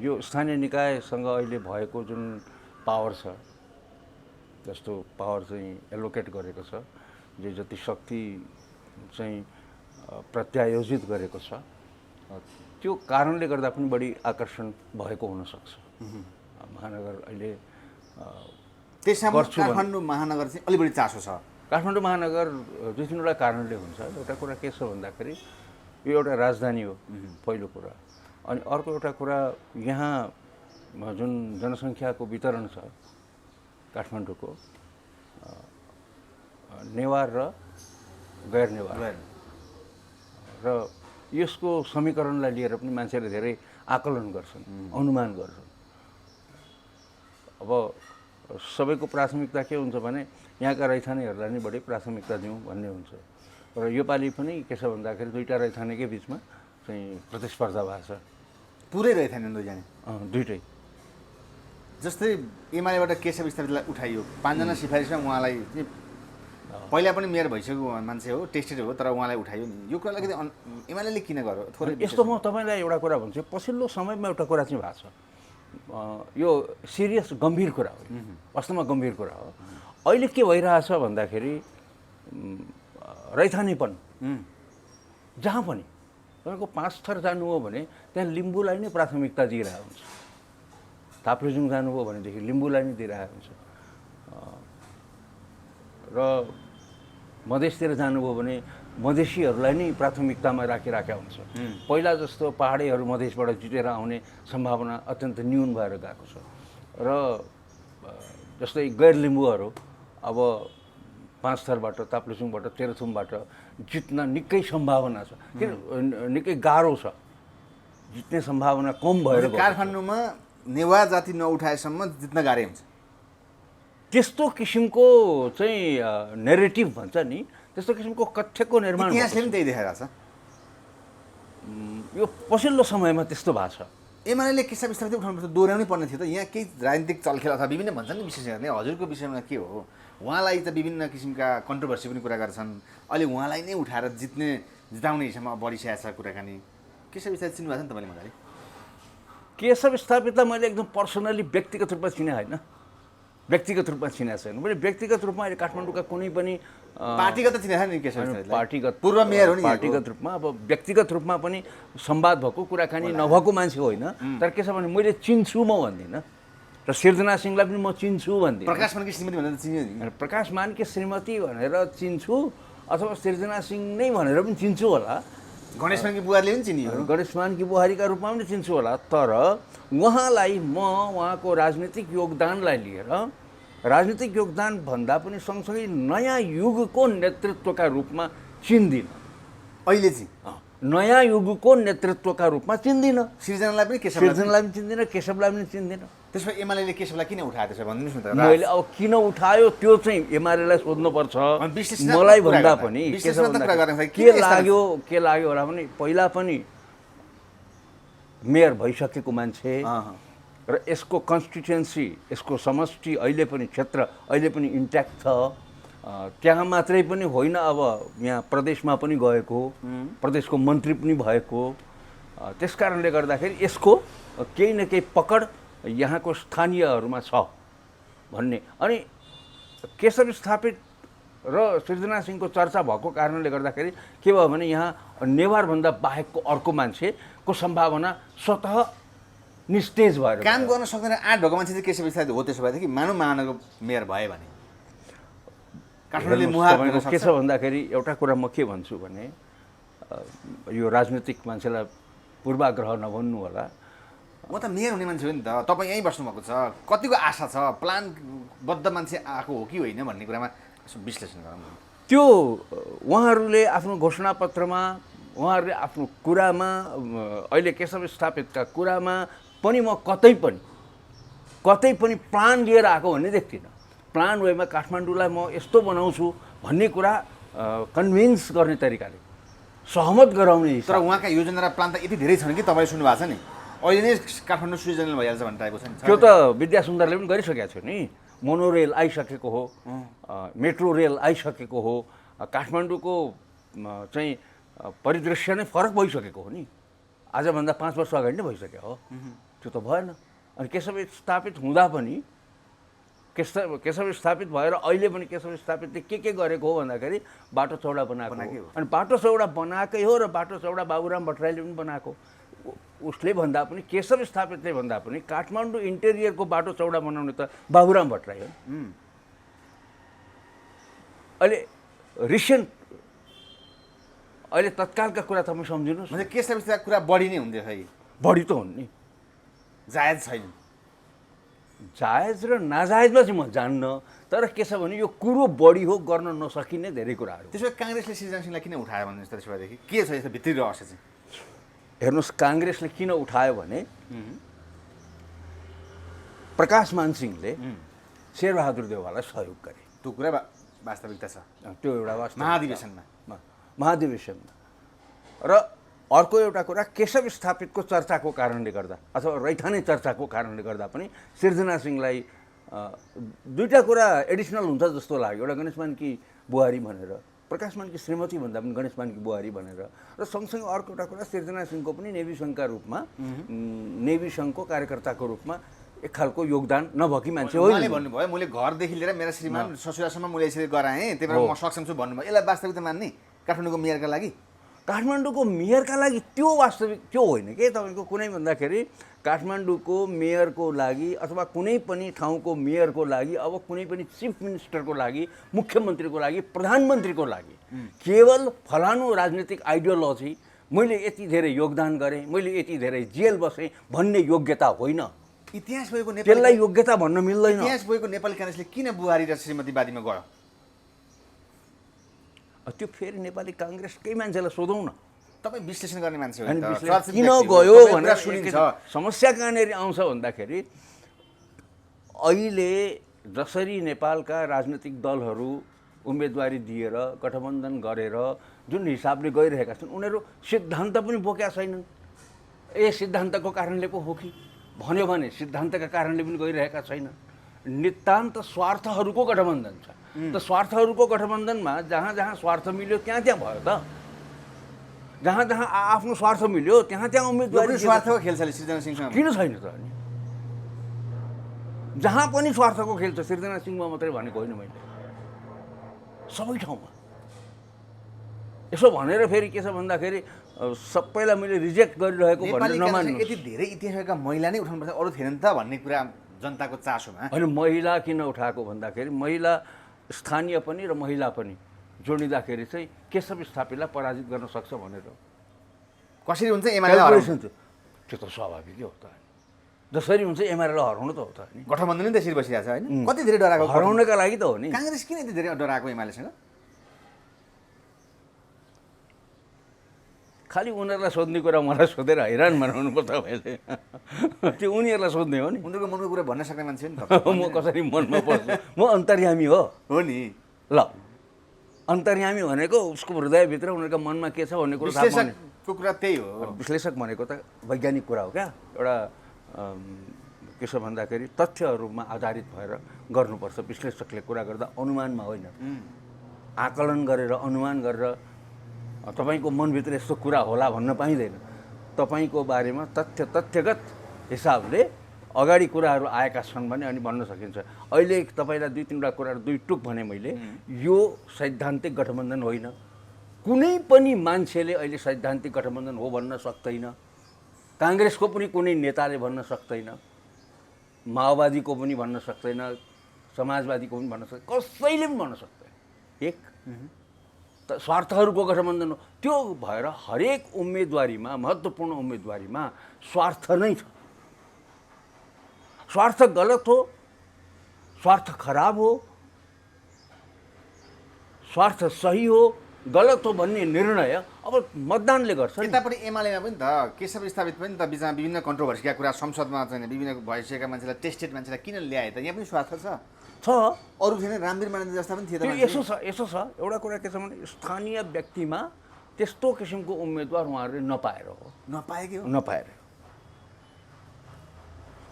यो स्थानीय निकायसँग अहिले भएको जुन पावर छ, जस्तो पावर चाहिँ एलोकेट गरेको छ, जो जति शक्ति चाहिँ प्रत्यायोजित गरेको छ, त्यो कारणले गर्दा पनि बढी आकर्षण भएको हुनसक्छ। महानगर अहिले त्यसमा काठमाडौँ महानगर चाहिँ अलि बढी चासो छ। काठमाडौँ महानगर दुई तिनवटा कारणले हुन्छ। एउटा कुरा के छ भन्दाखेरि यो एउटा राजधानी हो पहिलो कुरा, अनि अर्को एउटा कुरा यहाँ जुन जनसङ्ख्याको वितरण छ काठमाडौँको नेवार र गैर नेवार र यसको समीकरणलाई लिएर पनि मान्छेले धेरै आकलन गर्छन्, अनुमान गर्छन्। अब सबैको प्राथमिकता के हुन्छ भने यहाँका रैथानेहरूलाई नै बढी प्राथमिकता दिउँ भन्ने हुन्छ र योपालि पनि के छ भन्दाखेरि दुईवटा रैथानेकै बिचमा चाहिँ प्रतिस्पर्धा भएको छ। पुरै रैथाने दुईजना दुइटै। जस्तै एमालेबाट केशव स्थापितलाई उठाइयो, 5 जना सिफारिसमा उहाँलाई पहिला पनि मेयर भइसकेको मान्छे हो, टेस्टेड हो, तर उहाँलाई उठाइयो नि। यो कुरालाई कि एमाले किन गर्यो? थोरै यस्तो म तपाईँलाई एउटा कुरा भन्छु, पछिल्लो समयमा एउटा कुरा चाहिँ भएको छ, यो सिरियस गम्भीर कुरा हो, वास्तवमा गम्भीर कुरा हो। अहिले के भइरहेछ भन्दाखेरि रैथानेपन जहाँ पनि तपाईँको 5 थर जानु हो भने त्यहाँ लिम्बूलाई नै प्राथमिकता दिइरहेको हुन्छ। ताप्लेजुङ जानुभयो भनेदेखि लिम्बूलाई नै दिइरहेको हुन्छ र मधेसतिर जानुभयो भने मधेसीहरूलाई नै प्राथमिकतामा राखिराखेका हुन्छ। पहिला जस्तो पहाडीहरू मधेसबाट जितेर आउने सम्भावना अत्यन्त न्यून भएर गएको छ र जस्तै गैर लिम्बूहरू अब 5 थरबाट, ताप्लेजुङबाट, तेह्रथुमबाट जित्न निकै सम्भावना छ, किन निकै गाह्रो छ, जित्ने सम्भावना कम भएर काठमाडौँमा नेवार जाति नउठाएसम्म जित्न गाह्रै हुन्छ। त्यस्तो किसिमको चाहिँ नेरेटिभ भन्छ नि, त्यस्तो किसिमको कथ्यको निर्माण इतिहासले पनि त्यही देखाइरहेछ। यो पछिल्लो समयमा त्यस्तो भएको छ। एमाले केशव स्थापित उठाउनु पर्छ, दोहोऱ्याउनै पर्ने थियो त। यहाँ केही राजनीतिक चलखेल अथवा विभिन्न भन्छन् नि विशेष गर्ने हजुरको विषयमा के हो? उहाँलाई त विभिन्न किसिमका कन्ट्रोभर्सी पनि कुरा गर्छन्, अहिले उहाँलाई नै उठाएर जिताउने हिसाबमा बढिसकेको छ कुराकानी। केशव स्थापित चिन्नु भएको छ नि तपाईँले मलाई? केशव स्थापितलाई मैले एकदम पर्सनली व्यक्तिगत रूपमा चिने होइन, व्यक्तिगत रूपमा चिनेको छैन मैले। व्यक्तिगत रूपमा अहिले काठमाडौँका कुनै पनि पार्टीगत चिनेको छैन नि केशव स्थापितलाई? पार्टीगत पूर्व मेयर हो नि। पार्टीगत रूपमा अब व्यक्तिगत रूपमा पनि संवाद भएको कुराकानी नभएको मान्छे होइन, तर के छ भने मैले चिन्छु म भन्दिनँ र सिर्जना सिंहलाई पनि म चिन्छु भन्दिनँ। प्रकाश मानकी श्रीमती भनेर चिन्यो नि? प्रकाश मानकी श्रीमती भनेर चिन्छु अथवा सिर्जना सिंह नै भनेर पनि चिन्छु होला, गणेश मानकी बुहारीले पनि चिनियो, गणेश मानकी बुहारीका रूपमा पनि चिन्छु होला, तर उहाँलाई म उहाँको राजनीतिक योगदानलाई लिएर राजनीतिक योगदान भन्दा पनि सँगसँगै नयाँ युगको नेतृत्वका रूपमा चिन्दिनँ। अहिले चाहिँ नयाँ युगको नेतृत्वका रूपमा चिन्दिनँ। सिर्जनालाई पनि सिर्जनालाई पनि चिन्दिनँ, केशवलाई पनि चिन्दिनँ। त्यसमा एमाले केशवलाई किन उठायो त्यसो भनिदिनुहोस् न त। मैले अब किन उठायो त्यो चाहिँ एमालेलाई सोध्नुपर्छ, मलाई भन्दा पनि के लाग्यो होला भने पहिला पनि मेयर भइसकेको मान्छे र यसको कन्स्टिट्युएन्सी, यसको समष्टि अहिले पनि क्षेत्र अहिले पनि इन्ट्याक्ट छ। त्यहाँ मात्रै पनि होइन, अब यहाँ प्रदेशमा पनि गएको, प्रदेशको मन्त्री पनि भएको, त्यस कारणले गर्दाखेरि यसको केही न केही पकड यहाँको स्थानीयहरूमा छ भन्ने। अनि केशव स्थापित र सृजना सिंहको चर्चा भएको कारणले गर्दाखेरि के भयो भने यहाँ नेवारभन्दा बाहेकको अर्को मान्छेको सम्भावना स्वतः निस्तेज भएर काम गर्न सक्दैन। 8 ढोका मान्छे चाहिँ केशव स्थापित हो। त्यसो भएदेखि मानव महानगरको मेयर भयो भने काठमाडौँले मुहार के छ भन्दाखेरि एउटा कुरा म के भन्छु भने यो राजनीतिक मान्छेलाई पूर्वाग्रह नभन्नु होला, म त मेयर हुने मान्छे हो नि त। तपाईँ यहीँ बस्नुभएको छ, कतिको आशा छ, प्लानबद्ध मान्छे आएको हो कि होइन भन्ने कुरामा यसो विश्लेषण गरौँ। त्यो उहाँहरूले आफ्नो घोषणापत्रमा उहाँहरूले आफ्नो कुरामा अहिले केशव स्थापितका कुरामा पनि म कतै पनि प्लान लिएर आएको भन्ने देख्दिनँ। प्लान वेमा काठमाडौँलाई म यस्तो बनाउँछु भन्ने कुरा कन्भिन्स गर्ने तरिकाले सहमत गराउने तर उहाँका योजना र प्लान त यति धेरै छन् कि तपाईँले सुन्नु भएको छ नि, अहिले नै काठमाडौँ सृजना भइहाल्छ भन्ने टाइपको छ नि। त्यो त विद्या सुन्दरले पनि गरिसकेको थियो नि। मोनोरेल आइसकेको हो, मेट्रो रेल आइसकेको हो, काठमाडौँको चाहिँ परिदृश्य नै फरक भइसकेको हो नि। आजभन्दा 5 वर्ष अगाडि नै भइसक्यो हो। त्यो त भएन। अनि केशव स्थापित हुँदा पनि केशव स्थापित भएर अहिले पनि केशव स्थापितले के गरेको हो भन्दाखेरि बाटो चौडा बनाएको हो। अनि बाटो चौडा बनाएकै हो र बाटो चौडा बाबुराम भट्टराईले पनि बनाएको। उसले भन्दा पनि केशव स्थापितले भन्दा पनि काठमाडौँ इन्टेरियरको बाटो चौडा बनाउने त बाबुराम भट्टराई हो। अहिले रिसेन्ट अहिले तत्कालका कुरा तपाईँ सम्झिनुहोस्। म्हणजे केशव स्थापितका कुरा बढी नै हुन्थ्यो खै? बढी त हुन् नि, जायज छैन। जायज र नाजायजमा चाहिँ म जान्न, तर के छ भने यो कुरो बढी हो, गर्न नसकिने धेरै कुराहरू। त्यसो भए काङ्ग्रेसले सृजना सिंहलाई किन उठायो भन्नुहोस् त? त्यसो भएदेखि के छ यस्तो भित्री रहस्य चाहिँ? हेर्नुहोस्, काङ्ग्रेसले किन उठायो भने प्रकाशमान सिंहले शेरबहादुर देउवालाई सहयोग गरे। त्यो कुरा वास्तविकता छ। त्यो एउटा वास्तव महाधिवेशनमा र अर्को एउटा कुरा केशव स्थापितको चर्चाको कारणले गर्दा अथवा रैथाने चर्चाको कारणले गर्दा पनि सृजना सिंहलाई दुईवटा कुरा एडिसनल हुन्छ जस्तो लाग्यो। एउटा गणेशमानकी बुहारी भनेर, प्रकाशमानकी श्रीमती भन्दा पनि गणेशमानकी बुहारी भनेर, र सँगसँगै अर्को एउटा कुरा सृजना सिंहको पनि नेभी सङ्घका रूपमा, नेभी सङ्घको कार्यकर्ताको रूपमा एक खालको योगदान नभएकी मान्छे होइन। भन्नुभयो मैले घरदेखि लिएर मेरा श्रीमान ससुरासम्म मैले यसरी गराएँ, त्यही भएर म सक्षम छु भन्नुभयो। यसलाई वास्तविकता मान्ने काठमाडौँको मेयरका लागि? काठमाडौँको मेयरका लागि त्यो वास्तविक त्यो होइन के। तपाईँको कुनै भन्दाखेरि काठमाडौँको मेयरको लागि अथवा कुनै पनि ठाउँको मेयरको लागि, अब कुनै पनि चिफ मिनिस्टरको लागि, मुख्यमन्त्रीको लागि, प्रधानमन्त्रीको लागि केवल फलानु राजनीतिक आइडियोलोजी, मैले यति धेरै योगदान गरेँ, मैले यति धेरै जेल बसेँ भन्ने योग्यता होइन। इतिहास भएको नेपाली, त्यसलाई योग्यता भन्न मिल्दैन। इतिहास भएको नेपाली काङ्ग्रेसले किन बुहारी र श्रीमतीवादीमा गयो? त्यो फेरि नेपाली काङ्ग्रेसकै मान्छेलाई सोधौँ न। तपाईँ विश्लेषण गर्ने मान्छे हो। किन गयो भनेर सुनिन्छ। समस्या कहाँनिर आउँछ भन्दाखेरि अहिले जसरी नेपालका राजनीतिक दलहरू उम्मेदवारी दिएर गठबन्धन गरेर जुन हिसाबले गइरहेका छन्, उनीहरू सिद्धान्त पनि बोकेका छैनन्। सिद्धान्तको कारणले पो हो कि भन्यो भने सिद्धान्तका कारणले पनि गइरहेका छैनन्। नितान्त स्वार्थहरूको गठबन्धन छ। त स्वार्थहरूको गठबन्धनमा जहाँ जहाँ स्वार्थ मिल्यो त्यहाँ त्यहाँ भयो त। जहाँ जहाँ आफ्नो स्वार्थ मिल्यो त्यहाँ त्यहाँ उम्मेदवारी। स्वार्थको खेल छ सृजना सिंहसँग? किन छैन त? अनि जहाँ पनि स्वार्थको खेल छ। सृजना सिंहमा मात्रै भनेको होइन, मैले सबै ठाउँमा। यसो भनेर फेरि के छ भन्दाखेरि सबैलाई मैले रिजेक्ट गरिरहेको भनेर नमान्नु। यति धेरै इतिहासका महिला नै उठाउनुपर्छ, अरू थिएन त भन्ने कुरा जनताको चासोमा। होइन, महिला किन उठाएको भन्दाखेरि महिला स्थानीय पनि र महिला पनि जोडिँदाखेरि चाहिँ केशव स्थापितलाई पराजित गर्न सक्छ भनेर। कसरी हुन्छ एमाले? त्यो त स्वाभाविकै हो त। जसरी हुन्छ एमालेलाई हराउनु त हो त। गठबन्धन नै त्यसरी बसिरहेको छ होइन? कति धेरै डराएको? हराउनका लागि त हो नि। काङ्ग्रेस किन यति धेरै डराएको एमालेसँग? खालि उनीहरूलाई सोध्ने कुरा मलाई सोधेर हैरान बनाउनु पर्छ मैले। त्यो उनीहरूलाई सोध्ने हो नि। उनीहरूको मनको कुरा भन्न सक्ने मान्छे नि त। म कसरी मनमा पर्छु? म अन्तर्यामी हो नि। ल, अन्तर्यामी भनेको उसको हृदयभित्र उनीहरूको मनमा के छ भन्ने कुरा थाहा पाउने कुरा त्यही हो। विश्लेषक भनेको त वैज्ञानिक कुरा हो क्या। एउटा के छ भन्दाखेरि तथ्यहरूमा आधारित भएर गर्नुपर्छ। विश्लेषकले कुरा गर्दा अनुमानमा होइन, आकलन गरेर अनुमान गरेर तपाईँको मनभित्र यस्तो कुरा होला भन्न पाइँदैन। तपाईँको बारेमा तथ्यगत हिसाबले अगाडि कुराहरू आएका छन् भने अनि भन्न सकिन्छ। अहिले तपाईँलाई दुई तिनवटा कुराहरू दुई टुक भने मैले, यो सैद्धान्तिक गठबन्धन होइन। कुनै पनि मान्छेले अहिले सैद्धान्तिक गठबन्धन हो भन्न सक्दैन। काङ्ग्रेसको पनि कुनै नेताले भन्न सक्दैन, माओवादीको पनि भन्न सक्दैन, समाजवादीको पनि भन्न सक्दैन, कसैले पनि भन्न सक्दैन। एक त स्वार्थहरूको गठबन्धन हो। त्यो भएर हरेक उम्मेदवारीमा, महत्त्वपूर्ण उम्मेदवारीमा स्वार्थ नै छ। स्वार्थ गलत हो, स्वार्थ खराब हो, स्वार्थ सही हो, गलत हो भन्ने निर्णय अब मतदानले गर्छ नि। यतापट्टि एमालेमा पनि त केशव स्थापित पनि त बिचमा विभिन्न कन्ट्रोभर्सीका कुरा संसदमा चाहिँ विभिन्न भइसकेका मान्छेलाई टेस्टेड मान्छेलाई किन ल्याए त? यहाँ पनि स्वार्थ छ। अरू थिएन, रामवीर मानन्द जस्ता पनि थिए त मान्छे। यसो छ एउटा कुरा के छ भने स्थानीय व्यक्तिमा त्यस्तो किसिमको उम्मेदवार उहाँहरूले नपाएर हो। नपाएर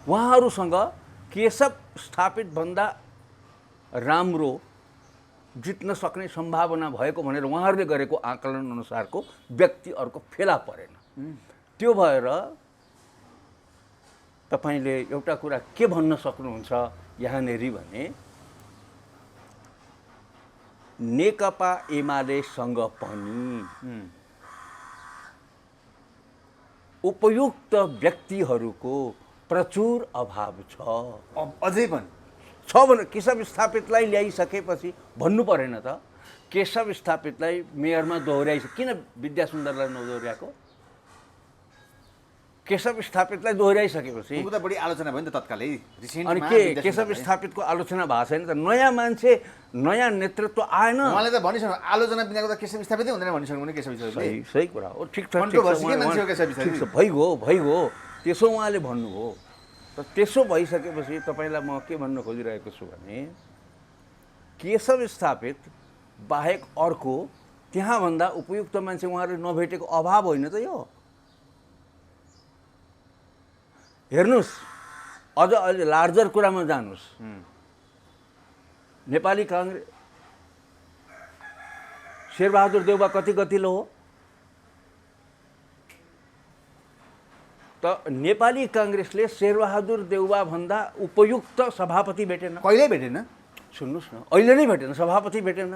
उहाँहरूसँग केशव स्थापित भन्दा राम्रो जित्न सक्ने सम्भावना भएको भनेर उहाँहरूले गरेको आकलन अनुसारको व्यक्ति अर्को फेला परेन। त्यो भएर तपाईँले एउटा कुरा के भन्न सक्नुहुन्छ यहाँनेरि भने नेकपा एमालेसँग पनि उपयुक्त व्यक्तिहरूको प्रचुर अभाव छ। अझै पनि छ भने केशव स्थापितलाई ल्याइसकेपछि भन्नु परेन त? केशव स्थापितलाई मेयरमा दोहोऱ्याइसक्यो, किन विद्या सुन्दरलाई नदोहोऱ्याएको? केशव स्थापितलाई दोहोऱ्याइसकेपछि त बढी आलोचना भयो नि त तत्कालै। अनि के केशव स्थापितको आलोचना भएको छैन त? नयाँ मान्छे नयाँ नेतृत्व आएन। उहाँले त भनिसक्नु आलोचना बिनाको त केशव स्थापितै हुँदैन भनिसक्नु भने केशव स्थापित सही कुरा हो। ठिक छ, भइगयो। त्यसो उहाँले भन्नुभयो। त त्यसो भइसकेपछि तपाईँलाई म के भन्न खोजिरहेको छु भने केशव स्थापित बाहेक अर्को त्यहाँभन्दा उपयुक्त मान्छे उहाँहरूले नभेटेको अभाव होइन त यो? हेर्नुहोस्, अझ अहिले लार्जर कुरामा जानुहोस्। नेपाली काङ्ग्रेस शेरबहादुर देउवा कति गतिलो हो त? नेपाली काङ्ग्रेसले शेरबहादुर देउवा भन्दा उपयुक्त सभापति भेटेन। कहिल्यै भेटेन। सुन्नुहोस् न, अहिले नै भेटेन, सभापति भेटेन।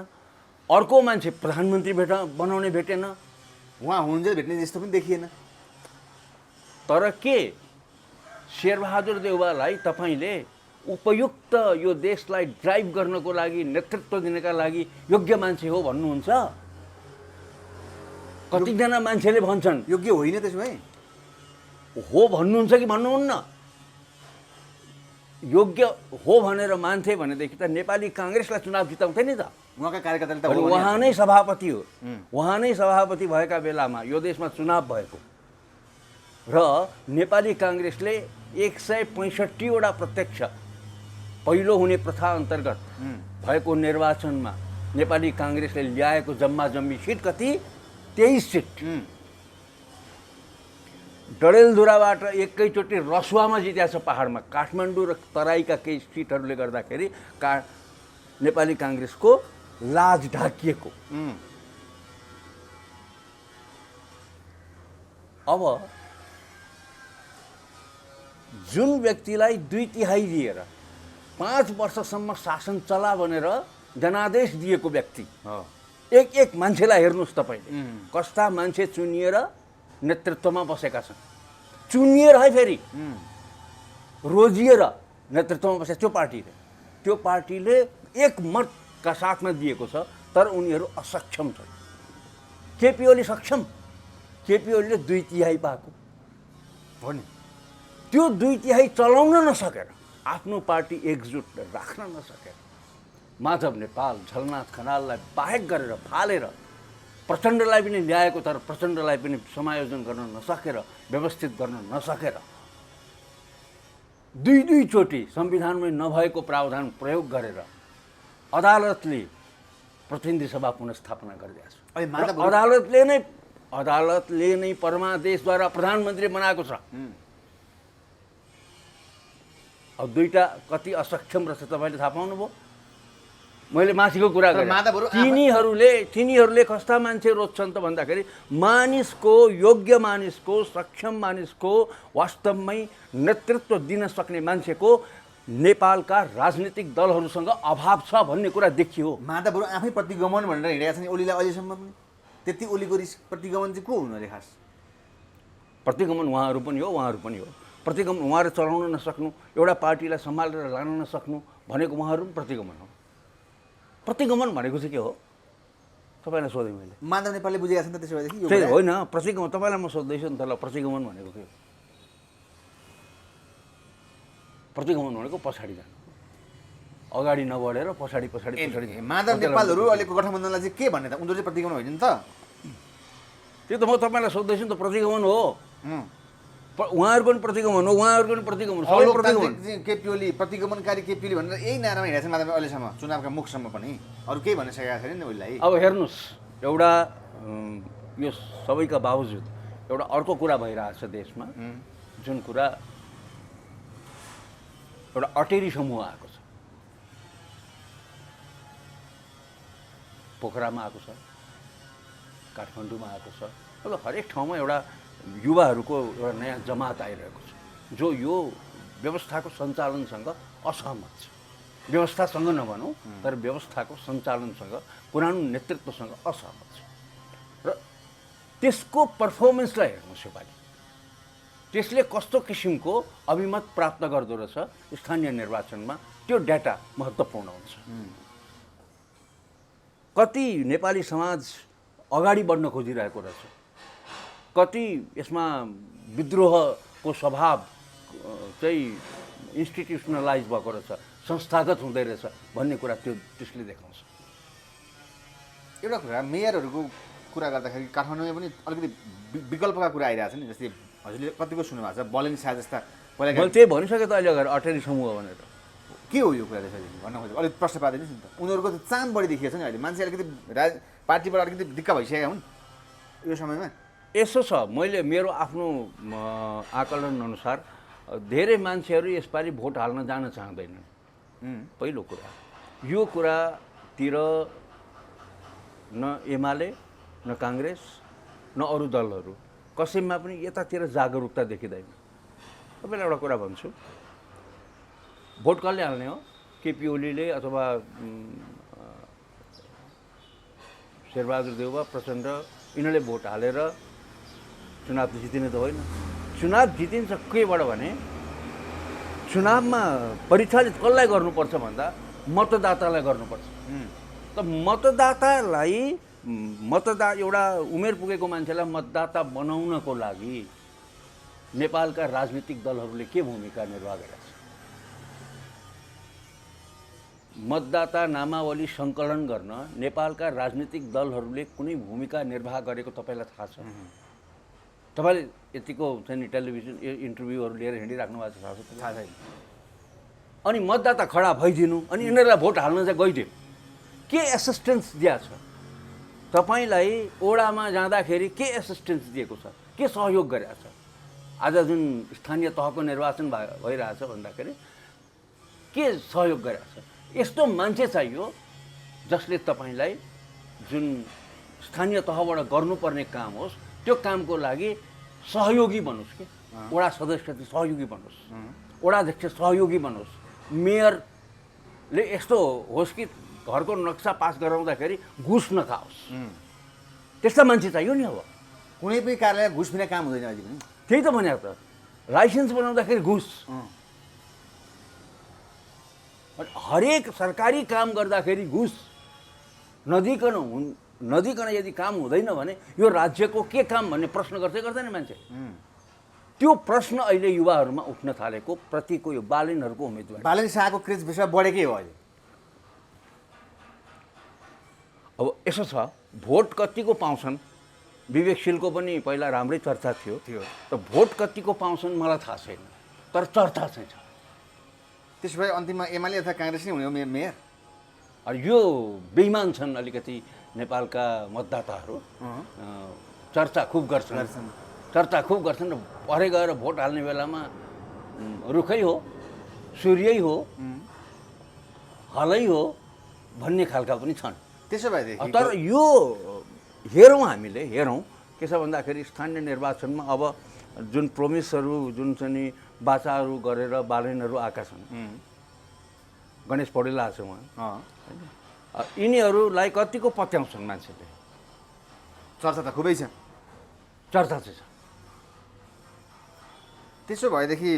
अर्को मान्छे प्रधानमन्त्री बनाउने भेटेन। उहाँ हुनुहुन्छ भेट्ने जस्तो पनि देखिएन। तर के शेरबहादुर देउवालाई तपाईँले उपयुक्त यो देशलाई ड्राइभ गर्नको लागि, नेतृत्व दिनका लागि योग्य मान्छे हो भन्नुहुन्छ? कतिजना मान्छेले भन्छन् योग्य होइन। त्यसो भए हो भन्नुहुन्छ कि भन्नुहुन्न? योग्य हो भनेर मान्थे भनेदेखि त नेपाली काङ्ग्रेसलाई चुनाव जिताउँथे नि त। उहाँका कार्यकर्ताले त उहाँ नै सभापति हो। उहाँ नै सभापति भएका बेलामा यो देशमा चुनाव भएको र नेपाली काङ्ग्रेसले 165वटा प्रत्यक्ष पहिलो हुने प्रथा अन्तर्गत भएको निर्वाचनमा नेपाली काङ्ग्रेसले ल्याएको जम्मा जम्मी सिट कति? 23 सिट। डडेलधुराबाट एकैचोटि रसुवामा जित्याएको छ पहाडमा। काठमाडौँ र तराईका केही सिटहरूले गर्दाखेरि नेपाली काङ्ग्रेसको लाज ढाकिएको। अब जुन व्यक्तिलाई 2/3 दिएर 5 वर्षसम्म शासन चला भनेर जनादेश दिएको व्यक्ति, एक मान्छेलाई हेर्नुहोस् तपाईँले, कस्ता मान्छे चुनिएर नेतृत्वमा बसेका छन्। चुनिएर है, फेरि रोजिएर नेतृत्वमा बसेको त्यो पार्टीले एकमतका साथमा दिएको छ। तर उनीहरू असक्षम छन्। केपी ओली सक्षम। केपी ओलीले 2/3 पाएको हो नि। त्यो 2/3 चलाउन नसकेर, आफ्नो पार्टी एकजुट राख्न नसकेर, माधव नेपाल, झलनाथ खनाललाई बाहेक गरेर फालेर प्रचण्डलाई पनि ल्याएको, तर प्रचण्डलाई पनि समायोजन गर्न नसकेर, व्यवस्थित गर्न नसकेर, दुई चोटि संविधानमै नभएको प्रावधान प्रयोग गरेर अदालतले प्रतिनिधि सभा पुनर्स्थापना गरिदिएको छ। अदालतले नै परमादेशद्वारा प्रधानमन्त्री बनाएको छ। अब दुईटा कति असक्षम रहेछ तपाईँले थाहा पाउनुभयो? मैले माथिको कुरा गरेँ। तिनीहरूले कस्ता मान्छे रोज्छन् त भन्दाखेरि मानिसको, योग्य मानिसको, सक्षम मानिसको, वास्तवमै नेतृत्व दिन सक्ने मान्छेको नेपालका राजनीतिक दलहरूसँग अभाव छ भन्ने कुरा देखियो। माधव बरु आफै प्रतिगमन भनेर हिँडेका छन् ओलीलाई अहिलेसम्म पनि। त्यति ओलीको प्रतिगमन चाहिँ को हुनु अरे? खास प्रतिगमन उहाँहरू पनि हो। प्रतिगमन उहाँहरू चलाउन नसक्नु, एउटा पार्टीलाई सम्हालेर लान नसक्नु भनेको उहाँहरू पनि प्रतिगमन हो। प्रतिगमन भनेको चाहिँ के हो तपाईँलाई सोधेँ मैले। माधव नेपालले बुझेका छन् त त्यसो भएदेखि? त्यही होइन, प्रतिगमन तपाईँलाई म सोध्दैछु नि त। ल, प्रतिगमन भनेको के हो? प्रतिगमन भनेको पछाडि जानु। अगाडि नबढेर पछाडि माधव नेपालहरू अहिलेको गठबन्धनलाई चाहिँ के भन्ने त उनीहरू चाहिँ प्रतिगमन होइन नि त त्यो त म तपाईँलाई सोध्दैछु नि त प्रतिगमन हो उम्। उहाँहरूको पनि प्रतिगमन हो उहाँहरूको पनि प्रतिगमन सबै प्रतिगमन लोकतान्त्रिक केपी ओली प्रतिगमनकारी केपी ओली भनेर यही नारामा हिँडेको छ माधव अहिलेसम्म चुनावका मुखसम्म पनि अरू केही भनिसकेका छैन नि उसलाई अब हेर्नुहोस् एउटा यो सबैका बावजुद एउटा अर्को कुरा भइरहेछ देशमा जुन कुरा एउटा अटेरी समूह आएको छ पोखरामा आएको छ काठमाडौँमा आएको छ मतलब हरेक ठाउँमा एउटा युवाहरूको एउटा नयाँ जमात आइरहेको छ जो यो व्यवस्थाको सञ्चालनसँग असहमत छ व्यवस्थासँग नभनौँ तर व्यवस्थाको सञ्चालनसँग पुरानो नेतृत्वसँग असहमत छ र त्यसको पर्फर्मेन्सलाई हेर्नुहोस् योपालि त्यसले कस्तो किसिमको अभिमत प्राप्त गर्दो रहेछ स्थानीय निर्वाचनमा त्यो डाटा महत्त्वपूर्ण हुन्छ कति नेपाली समाज अगाडि बढ्न खोजिरहेको रहेछ कति यसमा विद्रोहको स्वभाव चाहिँ इन्स्टिट्युसनलाइज भएको रहेछ संस्थागत हुँदै रहेछ भन्ने कुरा त्यसले देखाउँछ एउटा कुरा मेयरहरूको कुरा गर्दाखेरि काठमाडौँमा पनि अलिकति विकल्पका कुरा आइरहेको छ नि जस्तै हजुरले कतिको सुन्नुभएको छ बलेन शाह जस्ता पहिला मैले त्यही भनिसकेँ त अहिले अगाडि अटेरी समूह भनेर के हो यो कुरा त्यसरी भन्न खोजेको अलिक प्रश्न पारिदिनुहोस् नि त उनीहरूको त चाम बढी देखिएको छ नि अहिले मान्छे अलिकति पार्टीबाट अलिकति दिक्क भइसकेका हुन् यो समयमा यसो छ मैले मेरो आफ्नो आकलन अनुसार धेरै मान्छेहरू यसपालि भोट हाल्न जान चाहँदैनन् पहिलो कुरा यो कुरातिर न एमाले न काङ्ग्रेस न अरू दलहरू कसैमा पनि यतातिर जागरुकता देखिँदैन तपाईँलाई एउटा कुरा भन्छु भोट कसले हाल्ने हो केपी ओलीले अथवा शेरबहादुर देउवा प्रचण्ड यिनीहरूले भोट हालेर चुनाव जितिने त होइन चुनाव जितिन्छ केबाट भने चुनावमा परिचालित कसलाई गर्नुपर्छ भन्दा मतदातालाई गर्नुपर्छ त मतदातालाई एउटा उमेर पुगेको मान्छेलाई मतदाता बनाउनको लागि नेपालका राजनीतिक दलहरूले के भूमिका निर्वाह गरेका छन् मतदाता नामावली सङ्कलन गर्न नेपालका राजनीतिक दलहरूले कुनै भूमिका निर्वाह गरेको तपाईँलाई थाहा छ तपाईँले यतिको चाहिँ नि टेलिभिजन इन्टरभ्यूहरू लिएर हिँडिराख्नु भएको छ थाहा छैन अनि मतदाता खडा भइदिनु अनि यिनीहरूलाई भोट हाल्न चाहिँ गइदियो के एसिस्टेन्स दिएको छ तपाईँलाई ओडामा जाँदाखेरि के एसिस्टेन्स दिएको छ के सहयोग गरेको छ आज जुन स्थानीय तहको निर्वाचन भइरहेछ भन्दाखेरि के सहयोग गरेको छ यस्तो मान्छे चाहियो जसले तपाईँलाई जुन स्थानीय तहबाट गर्नुपर्ने काम होस् त्यो कामको लागि सहयोगी बनोस् कि वडा सदस्य सहयोगी बनोस् वडाध्यक्ष सहयोगी बनोस् मेयरले यस्तो होस् कि घरको नक्सा पास गराउँदाखेरि घुस नखाओस् त्यस्ता मान्छे चाहियो नि अब कुनै पनि कार्यालय घुस बिना काम हुँदैन अहिले पनि त्यही त भनेको त लाइसेन्स बनाउँदाखेरि घुस हरेक सरकारी काम गर्दाखेरि घुस नदिकन यदि काम हुँदैन भने यो राज्यको के काम भन्ने प्रश्न गर्दै गर्दैन मान्छे त्यो प्रश्न अहिले युवाहरूमा उठ्न थालेको प्रतिको यो बालेनहरूको उम्मेदवार बालेन शाहको क्रेज विषय बढेकै हो अहिले अब यसो छ भोट कतिको पाउँछन् विवेकशीलको पनि पहिला राम्रै चर्चा थियो त भोट कतिको पाउँछन् मलाई थाहा छैन तर चर्चा चाहिँ छ त्यसो भए अन्तिममा एमाले अथवा काङ्ग्रेस नै हुने हो मेयर यो बेइमान छन् अलिकति नेपालका मतदाताहरू चर्चा खुब गर्छन् र परे गएर भोट हाल्ने बेलामा रुखै हो सूर्यै हो हलै हो भन्ने खालका पनि छन् त्यसो भएदेखि तर यो हामीले हेरौँ के छ भन्दाखेरि स्थानीय निर्वाचनमा अब जुन प्रोमिसहरू जुन चाहिँ नि बाचाहरू गरेर बालेनहरू आएका छन् गणेश पौडेल आएको छ उहाँ यिनीहरूलाई कतिको पत्याउँछन् मान्छेले चर्चा त खुबै छ चर्चा चाहिँ छ त्यसो भएदेखि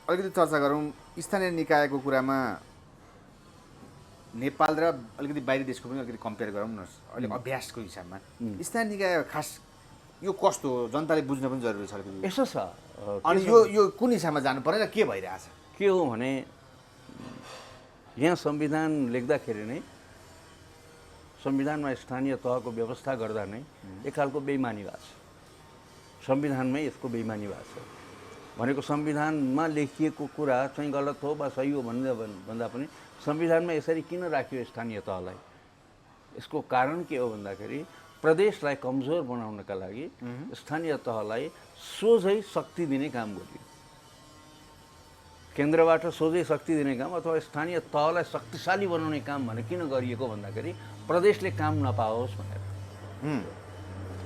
अलिकति चर्चा गरौँ स्थानीय निकायको कुरामा नेपाल र अलिकति बाहिरी देशको पनि अलिकति कम्पेयर गरौँ न अलिक अभ्यासको हिसाबमा स्थानीय निकाय खास यो कस्तो हो जनताले बुझ्न पनि जरुरी छ अलिकति यसो छ अनि यो कुन हिसाबमा जानु पर्ने र के भइरहेछ के हो भने यहाँ संविधान लेख्दाखेरि नै संविधानमा स्थानीय तहको व्यवस्था गर्दा नै एक खालको बेइमानी भएको छ। संविधानमै यसको बेइमानी भएको छ। भनेको संविधानमा लेखिएको कुरा चाहिँ गलत हो वा सही हो भन्दा पनि संविधानमा यसरी किन राखियो स्थानीय तहलाई? यसको कारण के हो भन्दाखेरि प्रदेशलाई कमजोर बनाउनका लागि स्थानीय तहलाई सोझै शक्ति दिने काम गरियो। केन्द्रबाट सोझै शक्ति दिने काम अथवा स्थानीय तहलाई शक्तिशाली बनाउने काम भने किन गरिएको भन्दाखेरि प्रदेशले काम नपाओस् भनेर।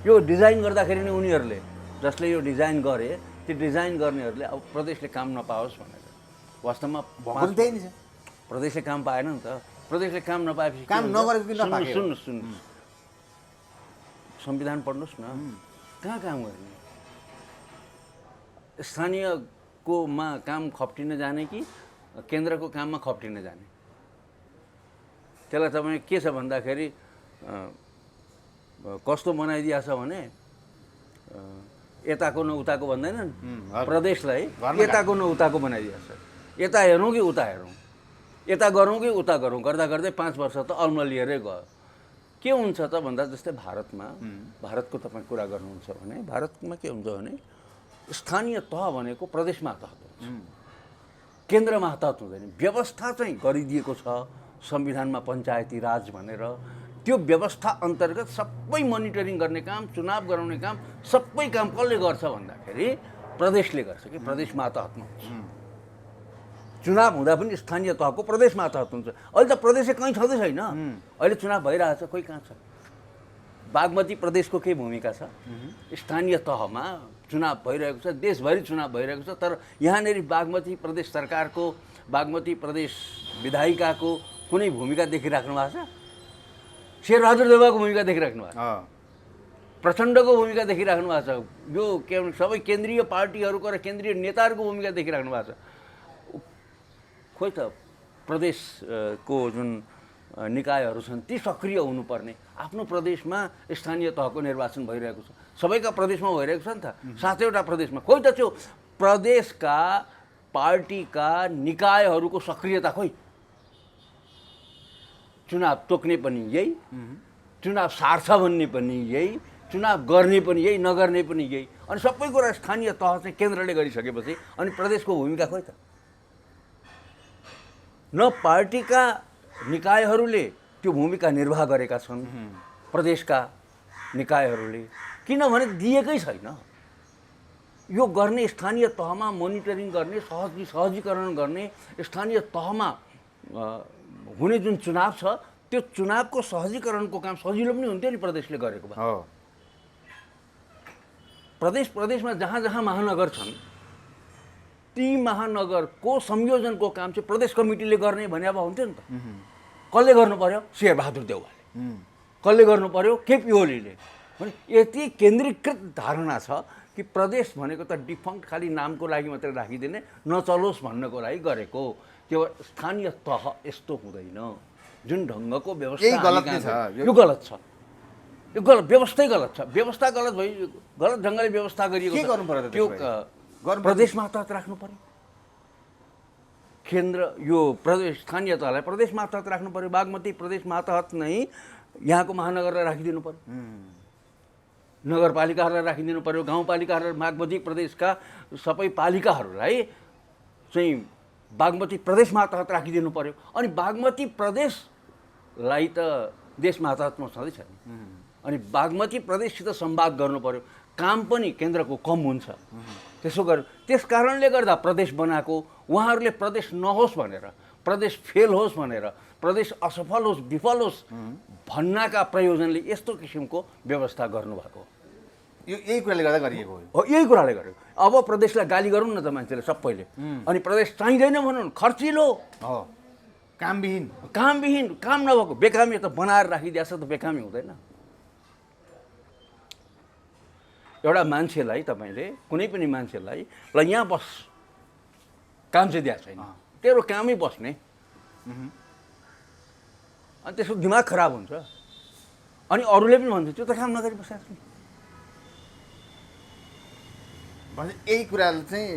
यो डिजाइन गर्दाखेरि नै उनीहरूले जसले यो डिजाइन गरे त्यो डिजाइन गर्नेहरूले अब प्रदेशले काम नपाओस् भनेर। वास्तवमा प्रदेशले काम पाएन नि त। प्रदेशले काम नपाएपछि काम नगरेको किन नपाएको? सुन्नुहोस् संविधान पढ्नुहोस् न, कहाँ काम गर्ने? स्थानीयकोमा काम खप्टिन जाने कि केन्द्रको काममा खप्टिन जाने? त्यसलाई तपाईँ के छ भन्दाखेरि कस्तो बनाइदिएछ भने यताको न उताको भन्दैनन्, प्रदेशलाई यताको न उताको बनाइदिएछ। यता हेरौँ कि उता हेरौँ, यता गरौँ कि उता गरौँ गर्दा गर्दै 5 वर्ष त अल्मलिएरै गयो। के हुन्छ त भन्दा जस्तै भारतको तपाईँ कुरा गर्नुहुन्छ भने भारतमा के हुन्छ भने स्थानीय तह भनेको प्रदेशमा हताहत हुन्छ, केन्द्रमा हताहत हुँदैन। व्यवस्था चाहिँ गरिदिएको छ संविधानमा पञ्चायती राज भनेर। त्यो व्यवस्था अन्तर्गत सबै मोनिटरिङ गर्ने काम, चुनाव गराउने काम, सबै काम कसले गर्छ भन्दाखेरि प्रदेशले गर्छ कि प्रदेशमा हताहतमा हुन्छ। चुनाव हुँदा पनि स्थानीय तहको प्रदेशमा हताहत हुन्छ। अहिले त प्रदेशै कहीँ छँदै छैन। अहिले चुनाव भइरहेछ, कोही कहाँ छ? बागमती प्रदेशको के भूमिका छ? स्थानीय तहमा चुनाव भइरहेको छ, देशभरि चुनाव भइरहेको छ, तर यहाँनिर बागमती प्रदेश सरकारको, बागमती प्रदेश विधायिकाको कुनै भूमिका देखिराख्नु भएको छ? शेरबहादुर देउवाको भूमिका देखिराख्नु भएको छ? प्रचण्डको भूमिका देखिराख्नु भएको छ? यो के भन्छ सबै केन्द्रीय पार्टीहरूको र केन्द्रीय नेताहरूको भूमिका देखिराख्नु भएको छ? खोइ त प्रदेशको जुन निकायहरू छन् ती सक्रिय हुनुपर्ने। आफ्नो प्रदेशमा स्थानीय तहको निर्वाचन भइरहेको छ, सबैका प्रदेशमा भइरहेको छ नि त, 7वटा प्रदेशमा। खोइ त त्यो प्रदेशका पार्टीका निकायहरूको सक्रियता खोइ? चुनाव तोक्ने पनि यही, चुनाव सार्छ भन्ने पनि यही, चुनाव गर्ने पनि यही, नगर्ने पनि यही। अनि सबै कुरा स्थानीय तह चाहिँ केन्द्रले गरिसकेपछि अनि प्रदेशको भूमिका खोइ त? न पार्टीका निकायहरूले त्यो भूमिका निर्वाह गरेका छन् प्रदेशका निकायहरूले, किनभने दिएकै छैन। यो गर्ने स्थानीय तहमा मोनिटरिङ गर्ने, सहजीकरण गर्ने, स्थानीय तहमा हुने जुन चुनाव छ त्यो चुनावको सहजीकरणको काम सजिलो पनि हुन्थ्यो नि प्रदेशले गरेको भए। प्रदेशमा जहाँ जहाँ महानगर छन् ती महानगरको संयोजनको काम चाहिँ प्रदेश कमिटीले गर्ने भने अब हुन्थ्यो नि त। कसले गर्नु पर्यो? शेरबहादुर देउवाले। कसले गर्नु पर्यो? केपी ओलीले। भने यति केन्द्रीकृत धारणा छ कि प्रदेश भनेको त डिफङ्क्ट खालि नामको लागि मात्रै राखिदिने, नचलोस् भन्नको लागि गरेको। त्यो स्थानीय तह यस्तो हुँदैन। जुन ढङ्गको व्यवस्था यो गलत छ, यो गलत, व्यवस्थै गलत छ। व्यवस्था गलत भइ गलत ढङ्गले व्यवस्था गरिएको के गर्नु पर्यो? त्यो प्रदेशमा हताहत राख्नु पर्यो। केन्द्र यो प्रदेश स्थानीय तहलाई प्रदेशमा हताहत राख्नु पर्यो। बागमती प्रदेशमा हताहत नै यहाँको महानगरलाई राखिदिनु पर्यो, नगरपालिकाहरूलाई राखिदिनु पर्यो, गाउँपालिकाहरूलाई, बागमती प्रदेशका सबै पालिकाहरूलाई चाहिँ बागमती प्रदेशमा हताहत राखिदिनु पर्यो। अनि बागमती प्रदेशलाई त देशमा हताहतमा छँदै छैन। अनि बागमती प्रदेशसित संवाद गर्नु पर्यो। काम पनि केन्द्रको कम हुन्छ। त्यसो त्यस कारणले गर्दा प्रदेश बनाएको। उहाँहरूले प्रदेश नहोस् भनेर, प्रदेश फेल होस् भनेर, प्रदेश असफल होस्, विफल होस् भन्नाका प्रयोजनले यस्तो किसिमको व्यवस्था गर्नुभएको। यो यही कुराले गर्दा गरिएको हो। यही कुराले गरेको। अब प्रदेशलाई गाली गरौँ न त मान्छेले सबैले। अनि प्रदेश चाहिँदैन भनौँ, खर्चिलो, कामविहीन, काम नभएको, बेकामी त बनाएर राखिदिएछ त बेकामी हुँदैन। एउटा मान्छेलाई तपाईँले कुनै पनि मान्छेलाई ल यहाँ बस, काम चाहिँ दिएको छैन, तेरो कामै बस्ने, अनि त्यसको दिमाग खराब हुन्छ। अनि अरूले पनि भन्छ त्यो त काम नगरी बसेको छ। यही कुराले चाहिँ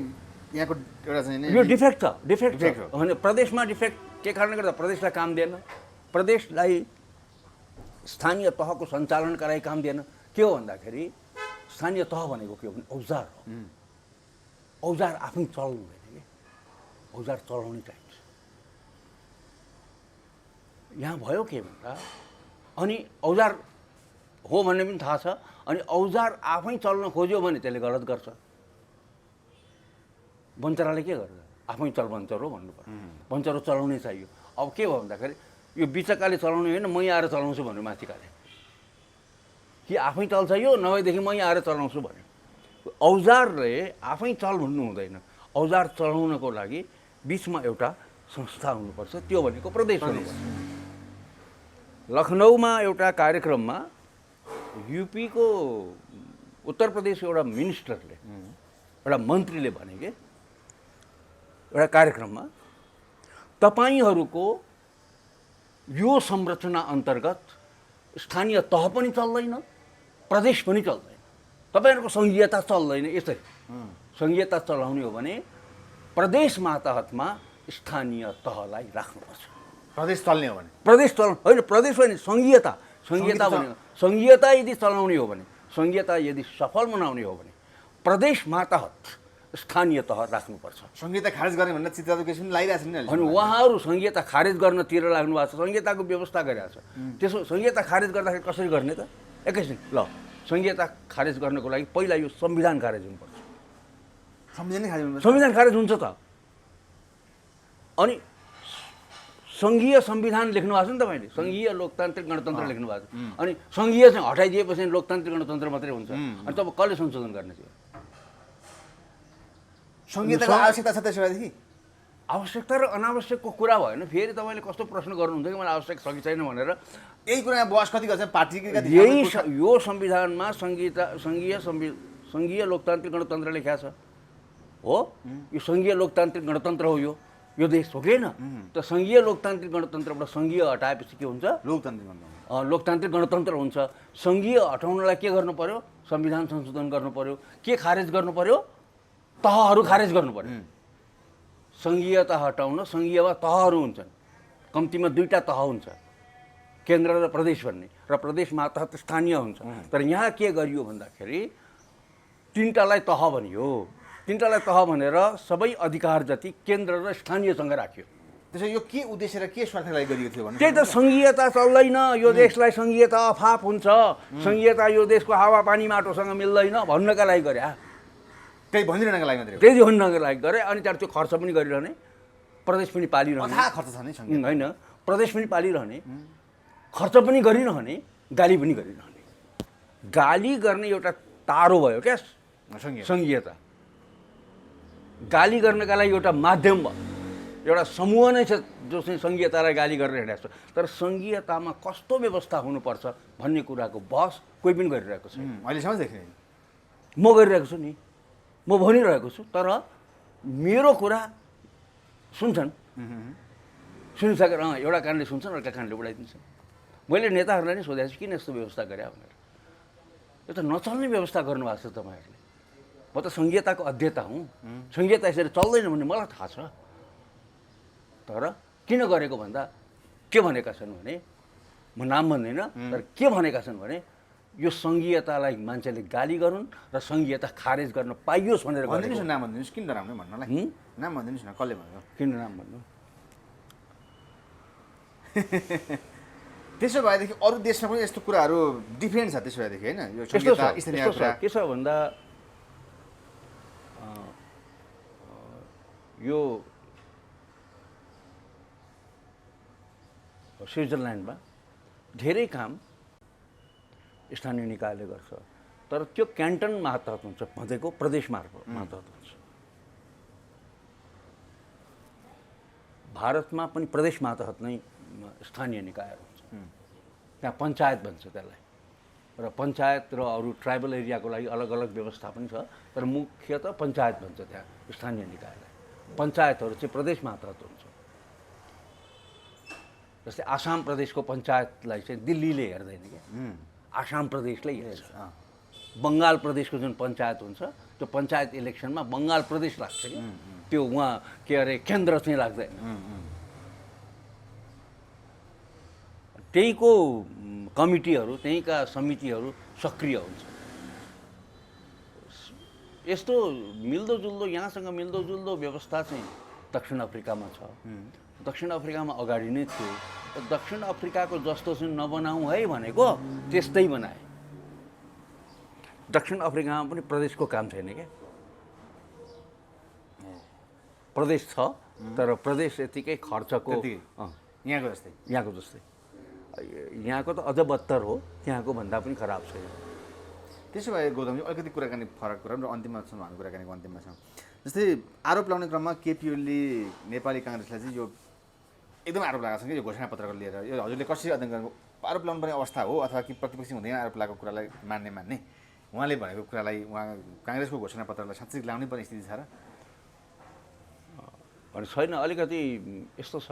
यहाँको एउटा चाहिँ नि यो डिफेक्ट छ डिफेक्ट डिफेक्ट छ भने प्रदेशमा डिफेक्ट के कारणले गर्दा प्रदेशलाई काम दिएन प्रदेशलाई स्थानीय तहको सञ्चालनका लागि काम दिएन के हो भन्दाखेरि स्थानीय तह भनेको के हो भने औजार हो औजार आफै चल्नु हुँदैन कि औजार चलाउनै चाहिन्छ यहाँ भयो के भन्दा अनि औजार हो भन्ने पनि थाहा छ अनि औजार आफै चल्न खोज्यो भने त्यसले गलत गर्छ बन्चराले के गर्छ आफै चल बन्चरो भन्नु पर्छ बन्चरो चलाउनै चाहियो अब के भयो भन्दाखेरि यो बिचकाले चलाउने होइन मै आएर चलाउँछु भन्यो माथिकाले कि आफै चल्छ यो नभएदेखि मै आएर चलाउँछु भन्यो औजारले आफै चल भन्नु हुँदैन औजार चलाउनको लागि बिचमा एउटा संस्था हुनुपर्छ त्यो भनेको प्रदेश हुनुपर्छ लखनऊमा एउटा कार्यक्रममा युपीको उत्तर प्रदेशको एउटा मिनिस्टरले एउटा मन्त्रीले भने के एउटा कार्यक्रममा तपाईँहरूको यो संरचना अन्तर्गत स्थानीय तह पनि चल्दैन प्रदेश पनि चल्दैन तपाईँहरूको सङ्घीयता चल्दैन यसरी सङ्घीयता चलाउने हो भने प्रदेश मातहतमा स्थानीय तहलाई राख्नुपर्छ प्रदेश चल्ने हो भने प्रदेश चल होइन प्रदेश होइन सङ्घीयता सङ्घीयता भनेको सङ्घीयता यदि चलाउने हो भने सङ्घीयता यदि सफल बनाउने हो भने प्रदेश मातहत स्थानीय तह राख्नुपर्छ संहिता खारेज गर्ने भनेर चित्र केही पनि लगाइरहेको छ नि अनि उहाँहरू संहिता खारेज गर्नतिर लाग्नु भएको छ संहिताको व्यवस्था गरिरहेको छ त्यसो संहिता खारेज गर्दाखेरि कसरी गर्ने त एकैछिन ल संहिता खारेज गर्नको लागि पहिला यो संविधान खारेज हुनुपर्छ संविधान खारेज हुन्छ त अनि सङ्घीय संविधान लेख्नु भएको छ नि तपाईँले सङ्घीय लोकतान्त्रिक गणतन्त्र लेख्नु भएको छ अनि सङ्घीय चाहिँ हटाइदिएपछि लोकतान्त्रिक गणतन्त्र मात्रै हुन्छ अनि तब कसले संशोधन गर्ने थियो संहिताको आवश्यकता छ त्यसोभएदेखि आवश्यकता र अनावश्यकको कुरा भएन फेरि तपाईँले कस्तो प्रश्न गर्नुहुन्छ कि मलाई आवश्यक छ कि छैन भनेर यही कुरा बहस कति गर्छ पार्टी यही यो संविधानमा सङ्घीय लोकतान्त्रिक गणतन्त्र लेख्या छ हो यो सङ्घीय लोकतान्त्रिक गणतन्त्र हो यो देश हो कि होइन त सङ्घीय लोकतान्त्रिक गणतन्त्रबाट सङ्घीय हटाएपछि के हुन्छ लोकतान्त्रिक गणतन्त्र हुन्छ सङ्घीय हटाउनलाई के गर्नु पर्यो संविधान संशोधन गर्नु पर्यो के खारेज गर्नु पर्यो तहहरू खारेज गर्नु पर्यो सङ्घीयता हटाउन सङ्घीयमा तहहरू हुन्छन् कम्तीमा 2टा तह हुन्छ केन्द्र र प्रदेश भन्ने र प्रदेश मातहत स्थानीय हुन्छ तर यहाँ के गरियो भन्दाखेरि 3टालाई तह भनियो 3टालाई तह भनेर सबै अधिकार जति केन्द्र र स्थानीयसँग राख्यो त्यसो यो के उद्देश्य र के स्वार्थको लागि गरिएको थियो भने त्यही त सङ्घीयता चल्दैन यो देशलाई सङ्घीयता अफाप हुन्छ सङ्घीयता यो देशको हावापानी माटोसँग मिल्दैन भन्नका लागि गरे त्यही भनिरहनको लागि मात्रै त्यही भन्नको लागि गरे अनि त्यहाँ त्यो खर्च पनि गरिरहने प्रदेश पनि पालिरहने खर्च छ नि होइन प्रदेश पनि पालिरहने खर्च पनि गरिरहने गाली पनि गरिरहने गाली गर्ने एउटा तारो भयो क्या सङ्घीयता गाली गर्नका लागि एउटा माध्यम भयो एउटा समूह नै छ जो चाहिँ सङ्घीयतालाई गाली गरेर हिँडेको छ तर सङ्घीयतामा कस्तो व्यवस्था हुनुपर्छ भन्ने कुराको बहस कोही पनि गरिरहेको छ अहिलेसम्म देख्ने म गरिरहेको छु नि म भनिरहेको छु तर मेरो कुरा सुन्छन् सुनिसकेर एउटा कारणले सुन्छन् अर्का कारणले उडाइदिन्छन् मैले नेताहरूलाई नै सोधेको छु किन यस्तो व्यवस्था गरे भनेर यो त नचल्ने व्यवस्था गर्नुभएको छ तपाईँहरूले म त सङ्घीयताको अध्येता हुँ सङ्घीयता यसरी चल्दैन भन्ने मलाई थाहा छ तर किन गरेको भन्दा के भनेका छन् भने म नाम भन्दैन तर के भनेका छन् भने यो सङ्घीयतालाई मान्छेले गाली गरून् र सङ्घीयता खारेज गर्न पाइयोस् भनेर भनिदिनुहोस् न नाम भनिदिनुहोस् किन नराम्रो भन्नलाई नाम भनिदिनुहोस् न कसले भन्यो किन नाम भन्नु त्यसो भएदेखि अरू देशमा पनि यस्तो कुराहरू डिफ्रेन्ट छ त्यसो भएदेखि होइन यो स्थानीय कुरा के छ भन्दा यो स्विजरल्यान्डमा धेरै काम स्थानीय निकायले गर्छ तर त्यो क्यान्टन मातहत हुन्छ भनेको प्रदेश मातहत हुन्छ भारतमा पनि प्रदेश मातहत नै स्थानीय निकायहरू हुन्छ त्यहाँ पञ्चायत भन्छ त्यसलाई र पञ्चायत र अरू ट्राइबल एरियाको लागि अलग अलग व्यवस्था पनि छ तर मुख्यतः पञ्चायत भन्छ त्यहाँ स्थानीय निकायलाई पञ्चायतहरू चाहिँ प्रदेश मातहत हुन्छ जस्तै आसाम प्रदेशको पञ्चायतलाई चाहिँ दिल्लीले हेर्दैन कि आसाम प्रदेशले हेर्छ बङ्गाल प्रदेशको जुन पञ्चायत हुन्छ त्यो पञ्चायत इलेक्सनमा बङ्गाल प्रदेश लाग्छ कि त्यो उहाँ के अरे केन्द्र चाहिँ लाग्दैन। त्यहीँको कमिटीहरू त्यहीँका समितिहरू सक्रिय हुन्छ। यस्तो मिल्दोजुल्दो यहाँसँग मिल्दोजुल्दो व्यवस्था चाहिँ दक्षिण अफ्रिकामा छ। दक्षिण अफ्रिकामा अगाडि नै थियो। दक्षिण अफ्रिकाको जस्तो चाहिँ नबनाऊ है भनेको त्यस्तै बनाए। दक्षिण अफ्रिकामा पनि प्रदेशको काम छैन क्या। प्रदेश छ तर प्रदेश यतिकै खर्चको यहाँको जस्तै यहाँको त अझ बदतर हो, त्यहाँको भन्दा पनि खराब छ। त्यसो भए गौतमजी अलिकति कुराकानी फरक कुरा र अन्तिममा छौँ हामी कुराकानीको अन्तिममा छौँ। जस्तै आरोप लगाउने क्रममा केपी ओलीले नेपाली काङ्ग्रेसलाई चाहिँ यो एकदम आरोप लगाएको छ कि यो घोषणापत्रको लिएर यो हजुरले कसरी अध्ययन गर्नु आरोप लगाउनु पर्ने अवस्था हो अथवा कि प्रतिपक्षी हुँदैन आरोप लगाएको कुरालाई मान्ने उहाँले भनेको कुरालाई उहाँ काङ्ग्रेसको घोषणापत्रलाई साँच्चै लगाउनै पर्ने स्थिति छ र भने छैन। अलिकति यस्तो छ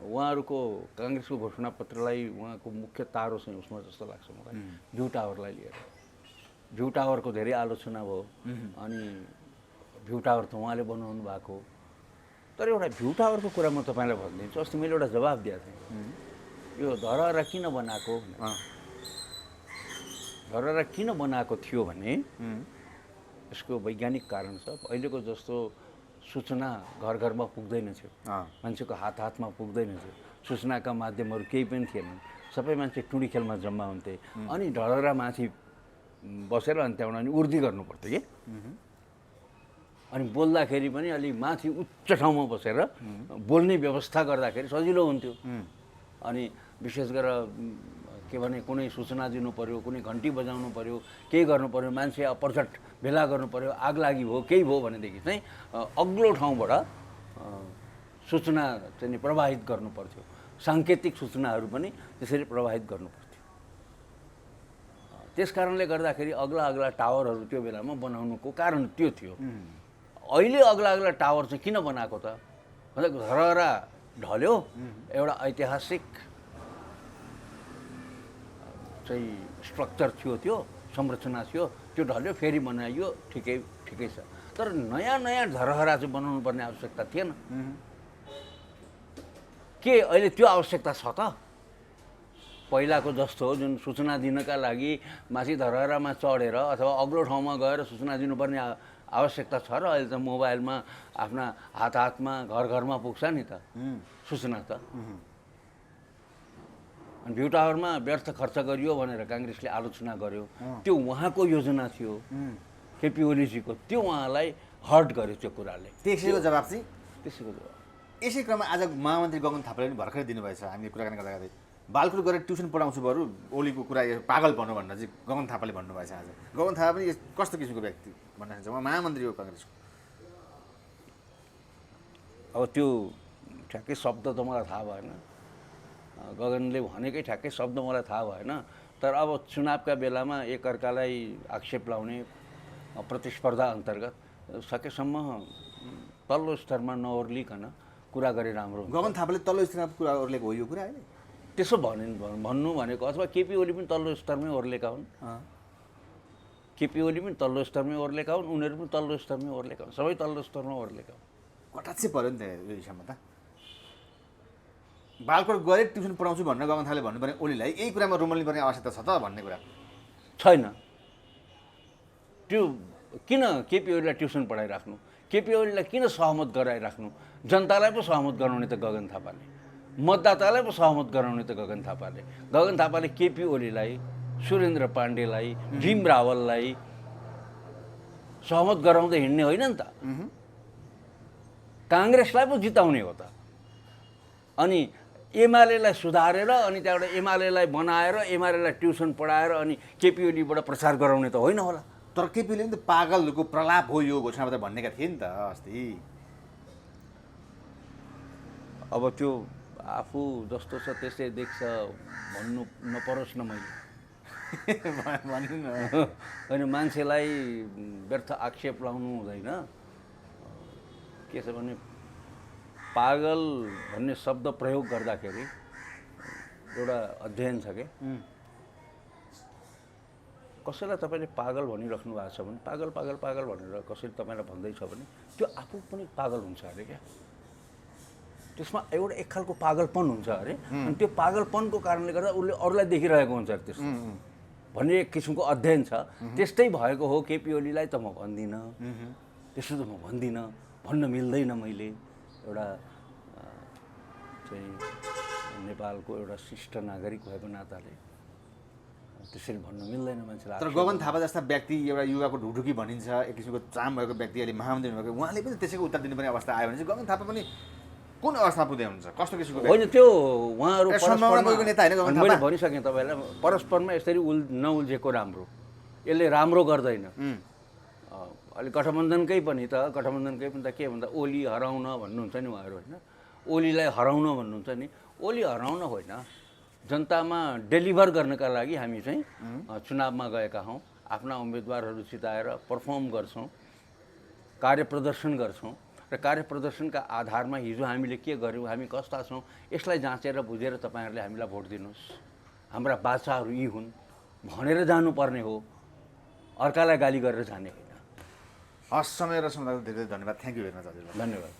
उहाँहरूको काङ्ग्रेसको घोषणापत्रलाई उहाँको मुख्य तारो चाहिँ उसमा जस्तो लाग्छ मलाई भ्यू टावरलाई लिएर। भ्यू टावरको धेरै आलोचना भयो अनि भ्यू टावर त उहाँले बनाउनु भएको। तर एउटा भ्यू टावरको कुरा म तपाईँलाई भनिदिन्छु। अस्ति मैले एउटा जवाब दिएको थिएँ यो धरहरा किन बनाएको धरहरा किन बनाएको थियो भने यसको वैज्ञानिक कारण छ। अहिलेको जस्तो सूचना घर घरमा पुग्दैन थियो, मान्छेको हात हातमा पुग्दैन थियो, सूचनाका माध्यमहरू केही पनि थिएनन्। सबै मान्छे टुँडी खेलमा जम्मा हुन्थे अनि ढडरा माथि बसेर अनि त्यहाँबाट अनि उर्दी गर्नु पर्थ्यो कि अनि बोल्दाखेरि पनि अलि माथि उच्च ठाउँमा बसेर बोल्ने व्यवस्था गर्दाखेरि सजिलो हुन्थ्यो। अनि विशेष गरेर के भने कुनै सूचना दिनु पर्यो, कुनै घन्टी बजाउनु पर्यो, केही गर्नु पर्यो, मान्छे अपरझट भेला गर्नु पर्यो, आग लागि भयो केही भयो भनेदेखि चाहिँ अग्लो ठाउँबाट सूचना चाहिँ प्रवाहित गर्नु पर्थ्यो। साङ्केतिक सूचनाहरू पनि त्यसरी प्रवाहित गर्नु पर्थ्यो। त्यस कारणले गर्दाखेरि अग्ला अग्ला टावरहरू त्यो बेलामा बनाउनुको कारण त्यो थियो। अहिले अग्ला अग्ला टावर चाहिँ किन बनाएको त भन्दा धरहरा ढल्यो, एउटा ऐतिहासिक चाहिँ स्ट्रक्चर थियो, त्यो संरचना थियो, त्यो ढल्यो फेरि बनाइयो, ठिकै छ। तर नयाँ नयाँ धरहरा चाहिँ बनाउनु पर्ने आवश्यकता थिएन। के अहिले त्यो आवश्यकता छ त? पहिलाको जस्तो जुन सूचना दिनका लागि माथि धरहरामा चढेर अथवा अग्लो ठाउँमा गएर सूचना दिनुपर्ने आवश्यकता छ र? अहिले त मोबाइलमा आफ्ना हात हातमा घर घरमा पुग्छ नि त सूचना त। अनि भ्यू टावरमा व्यर्थ खर्च गरियो भनेर काङ्ग्रेसले आलोचना गर्यो। त्यो उहाँको योजना थियो केपी ओलीजीको, त्यो उहाँलाई हर्ट गर्यो त्यो कुराले। त्यसैको जवाब चाहिँ त्यसैको जवाब यसै क्रममा आज महामन्त्री गगन थापाले पनि भर्खरै दिनुभएछ। हामी कुराकानी गर्दा बालकुट गएर ट्युसन पढाउँछु बरु ओलीको कुरा पागल भन्नु भनेर चाहिँ गगन थापाले भन्नुभएछ। आज गगन थापा पनि कस्तो किसिमको व्यक्ति भन्न चाहन्छ? उहाँ महामन्त्री हो काङ्ग्रेसको। अब त्यो ठ्याक्कै शब्द त मलाई थाहा भएन, गगनले भनेकै ठ्याक्कै शब्द मलाई थाहा भएन। तर अब चुनावका बेलामा एकअर्कालाई आक्षेप लाउने प्रतिस्पर्धा अन्तर्गत सकेसम्म तल्लो स्तरमा नओर्लिकन कुरा गरे राम्रो हुन्छ। गगन थापाले तल्लो स्तरमा कुरा ओर्लेको हो यो कुरा अहिले? त्यसो भन्नु भनेको अथवा केपी ओली पनि तल्लो स्तरमै ओर्लेका हुन्, केपी ओली पनि तल्लो स्तरमै ओर्लेका हुन्, उनीहरू पनि तल्लो स्तरमै ओर्लेका हुन्, सबै तल्लो स्तरमा ओर्लेका हुन्। कटाक्षै पऱ्यो नि त यो हिसाबमा त। बालकोट गएर ट्युसन पढाउँछु भनेर गगन थापाले भन्नुपर्ने ओलीलाई यही कुरामा रुमल्नु पर्ने आवश्यकता छ त भन्ने कुरा छैन। त्यो किन केपी ओलीलाई ट्युसन पढाइराख्नु, केपी ओलीलाई किन सहमत गराइराख्नु? जनतालाई पो सहमत गराउने त गगन थापाले, मतदातालाई पो सहमत गराउने त गगन थापाले। गगन थापाले केपी ओलीलाई, सुरेन्द्र पाण्डेलाई, भीम रावललाई सहमत गराउँदै हिँड्ने होइन नि त, काङ्ग्रेसलाई पो जिताउने हो त। अनि एमालेलाई सुधारेर अनि त्यहाँबाट एमालेलाई बनाएर एमालेलाई ट्युसन पढाएर अनि केपी ओलीबाट प्रचार गराउने त होइन होला। तर केपी ओलीले पनि त पागलको प्रलाप हो यो घोषणापत्र भन्नेका थिए नि त अस्ति। अब त्यो आफू जस्तो छ त्यसै देख्छ भन्नु नपरोस् न मैले भन्नु न। होइन, मान्छेलाई व्यर्थ आक्षेप लाउनु हुँदैन। के छ भने पागल भन्ने शब्द प्रयोग गर्दाखेरि एउटा अध्ययन छ कि कसैलाई तपाईँले पागल भनिराख्नु भएको छ भने पागल पागल पागल भनेर कसैले तपाईँलाई भन्दैछ भने त्यो आफू पनि पागल हुन्छ अरे क्या। त्यसमा एउटा एक खालको पागलपन हुन्छ अरे, अनि त्यो पागलपनको कारणले गर्दा उसले अरूलाई देखिरहेको हुन्छ अरे त्यस्तो भन्ने एक किसिमको अध्ययन छ। त्यस्तै भएको हो केपी ओलीलाई त म भन्दिनँ, त्यस्तो त म भन्दिनँ, भन्न मिल्दैन। मैले एउटा चाहिँ नेपालको एउटा शिष्ट नागरिक भएको नाताले त्यसरी भन्न मिल्दैन मान्छेलाई। तर गगन थापा जस्ता व्यक्ति एउटा युवाको ढुकढुकी भनिन्छ, एक किसिमको चाम भएको व्यक्ति अहिले महामन्त्री हुनुभएको, उहाँले पनि त्यसैको उत्तर दिनुपर्ने अवस्था आयो भने चाहिँ गगन थापा पनि कुन अवस्थामा पुग्दै हुनुहुन्छ, कस्तो किसिमको होइन त्यो उहाँहरू नेता होइन गगन थापा? मैले भनिसकेँ तपाईँलाई, परस्परमा यसरी नउल्झेको राम्रो, यसले राम्रो गर्दैन। अहिले गठबन्धनकै पनि त के भन्दा ओली हराउन भन्नुहुन्छ नि उहाँहरू होइन, ओलीलाई हराउन भन्नुहुन्छ नि। ओली हराउन होइन, जनतामा डेलिभर गर्नका लागि हामी चाहिँ चुनावमा गएका हौँ, आफ्ना उम्मेदवारहरू जिताएर पर्फर्म गर्छौँ, कार्य प्रदर्शन गर्छौँ र कार्य प्रदर्शनका आधारमा हिजो हामीले के गर्यौँ, हामी कस्ता छौँ, यसलाई जाँचेर बुझेर तपाईँहरूले हामीलाई भोट दिनुहोस्, हाम्रा बाचाहरू यी हुन् भनेर जानुपर्ने हो, अर्कालाई गाली गरेर जाने होइन। हस्, समय र समय धेरै धेरै धन्यवाद। थ्याङ्क यू भेरी मच हजुर। धन्यवाद।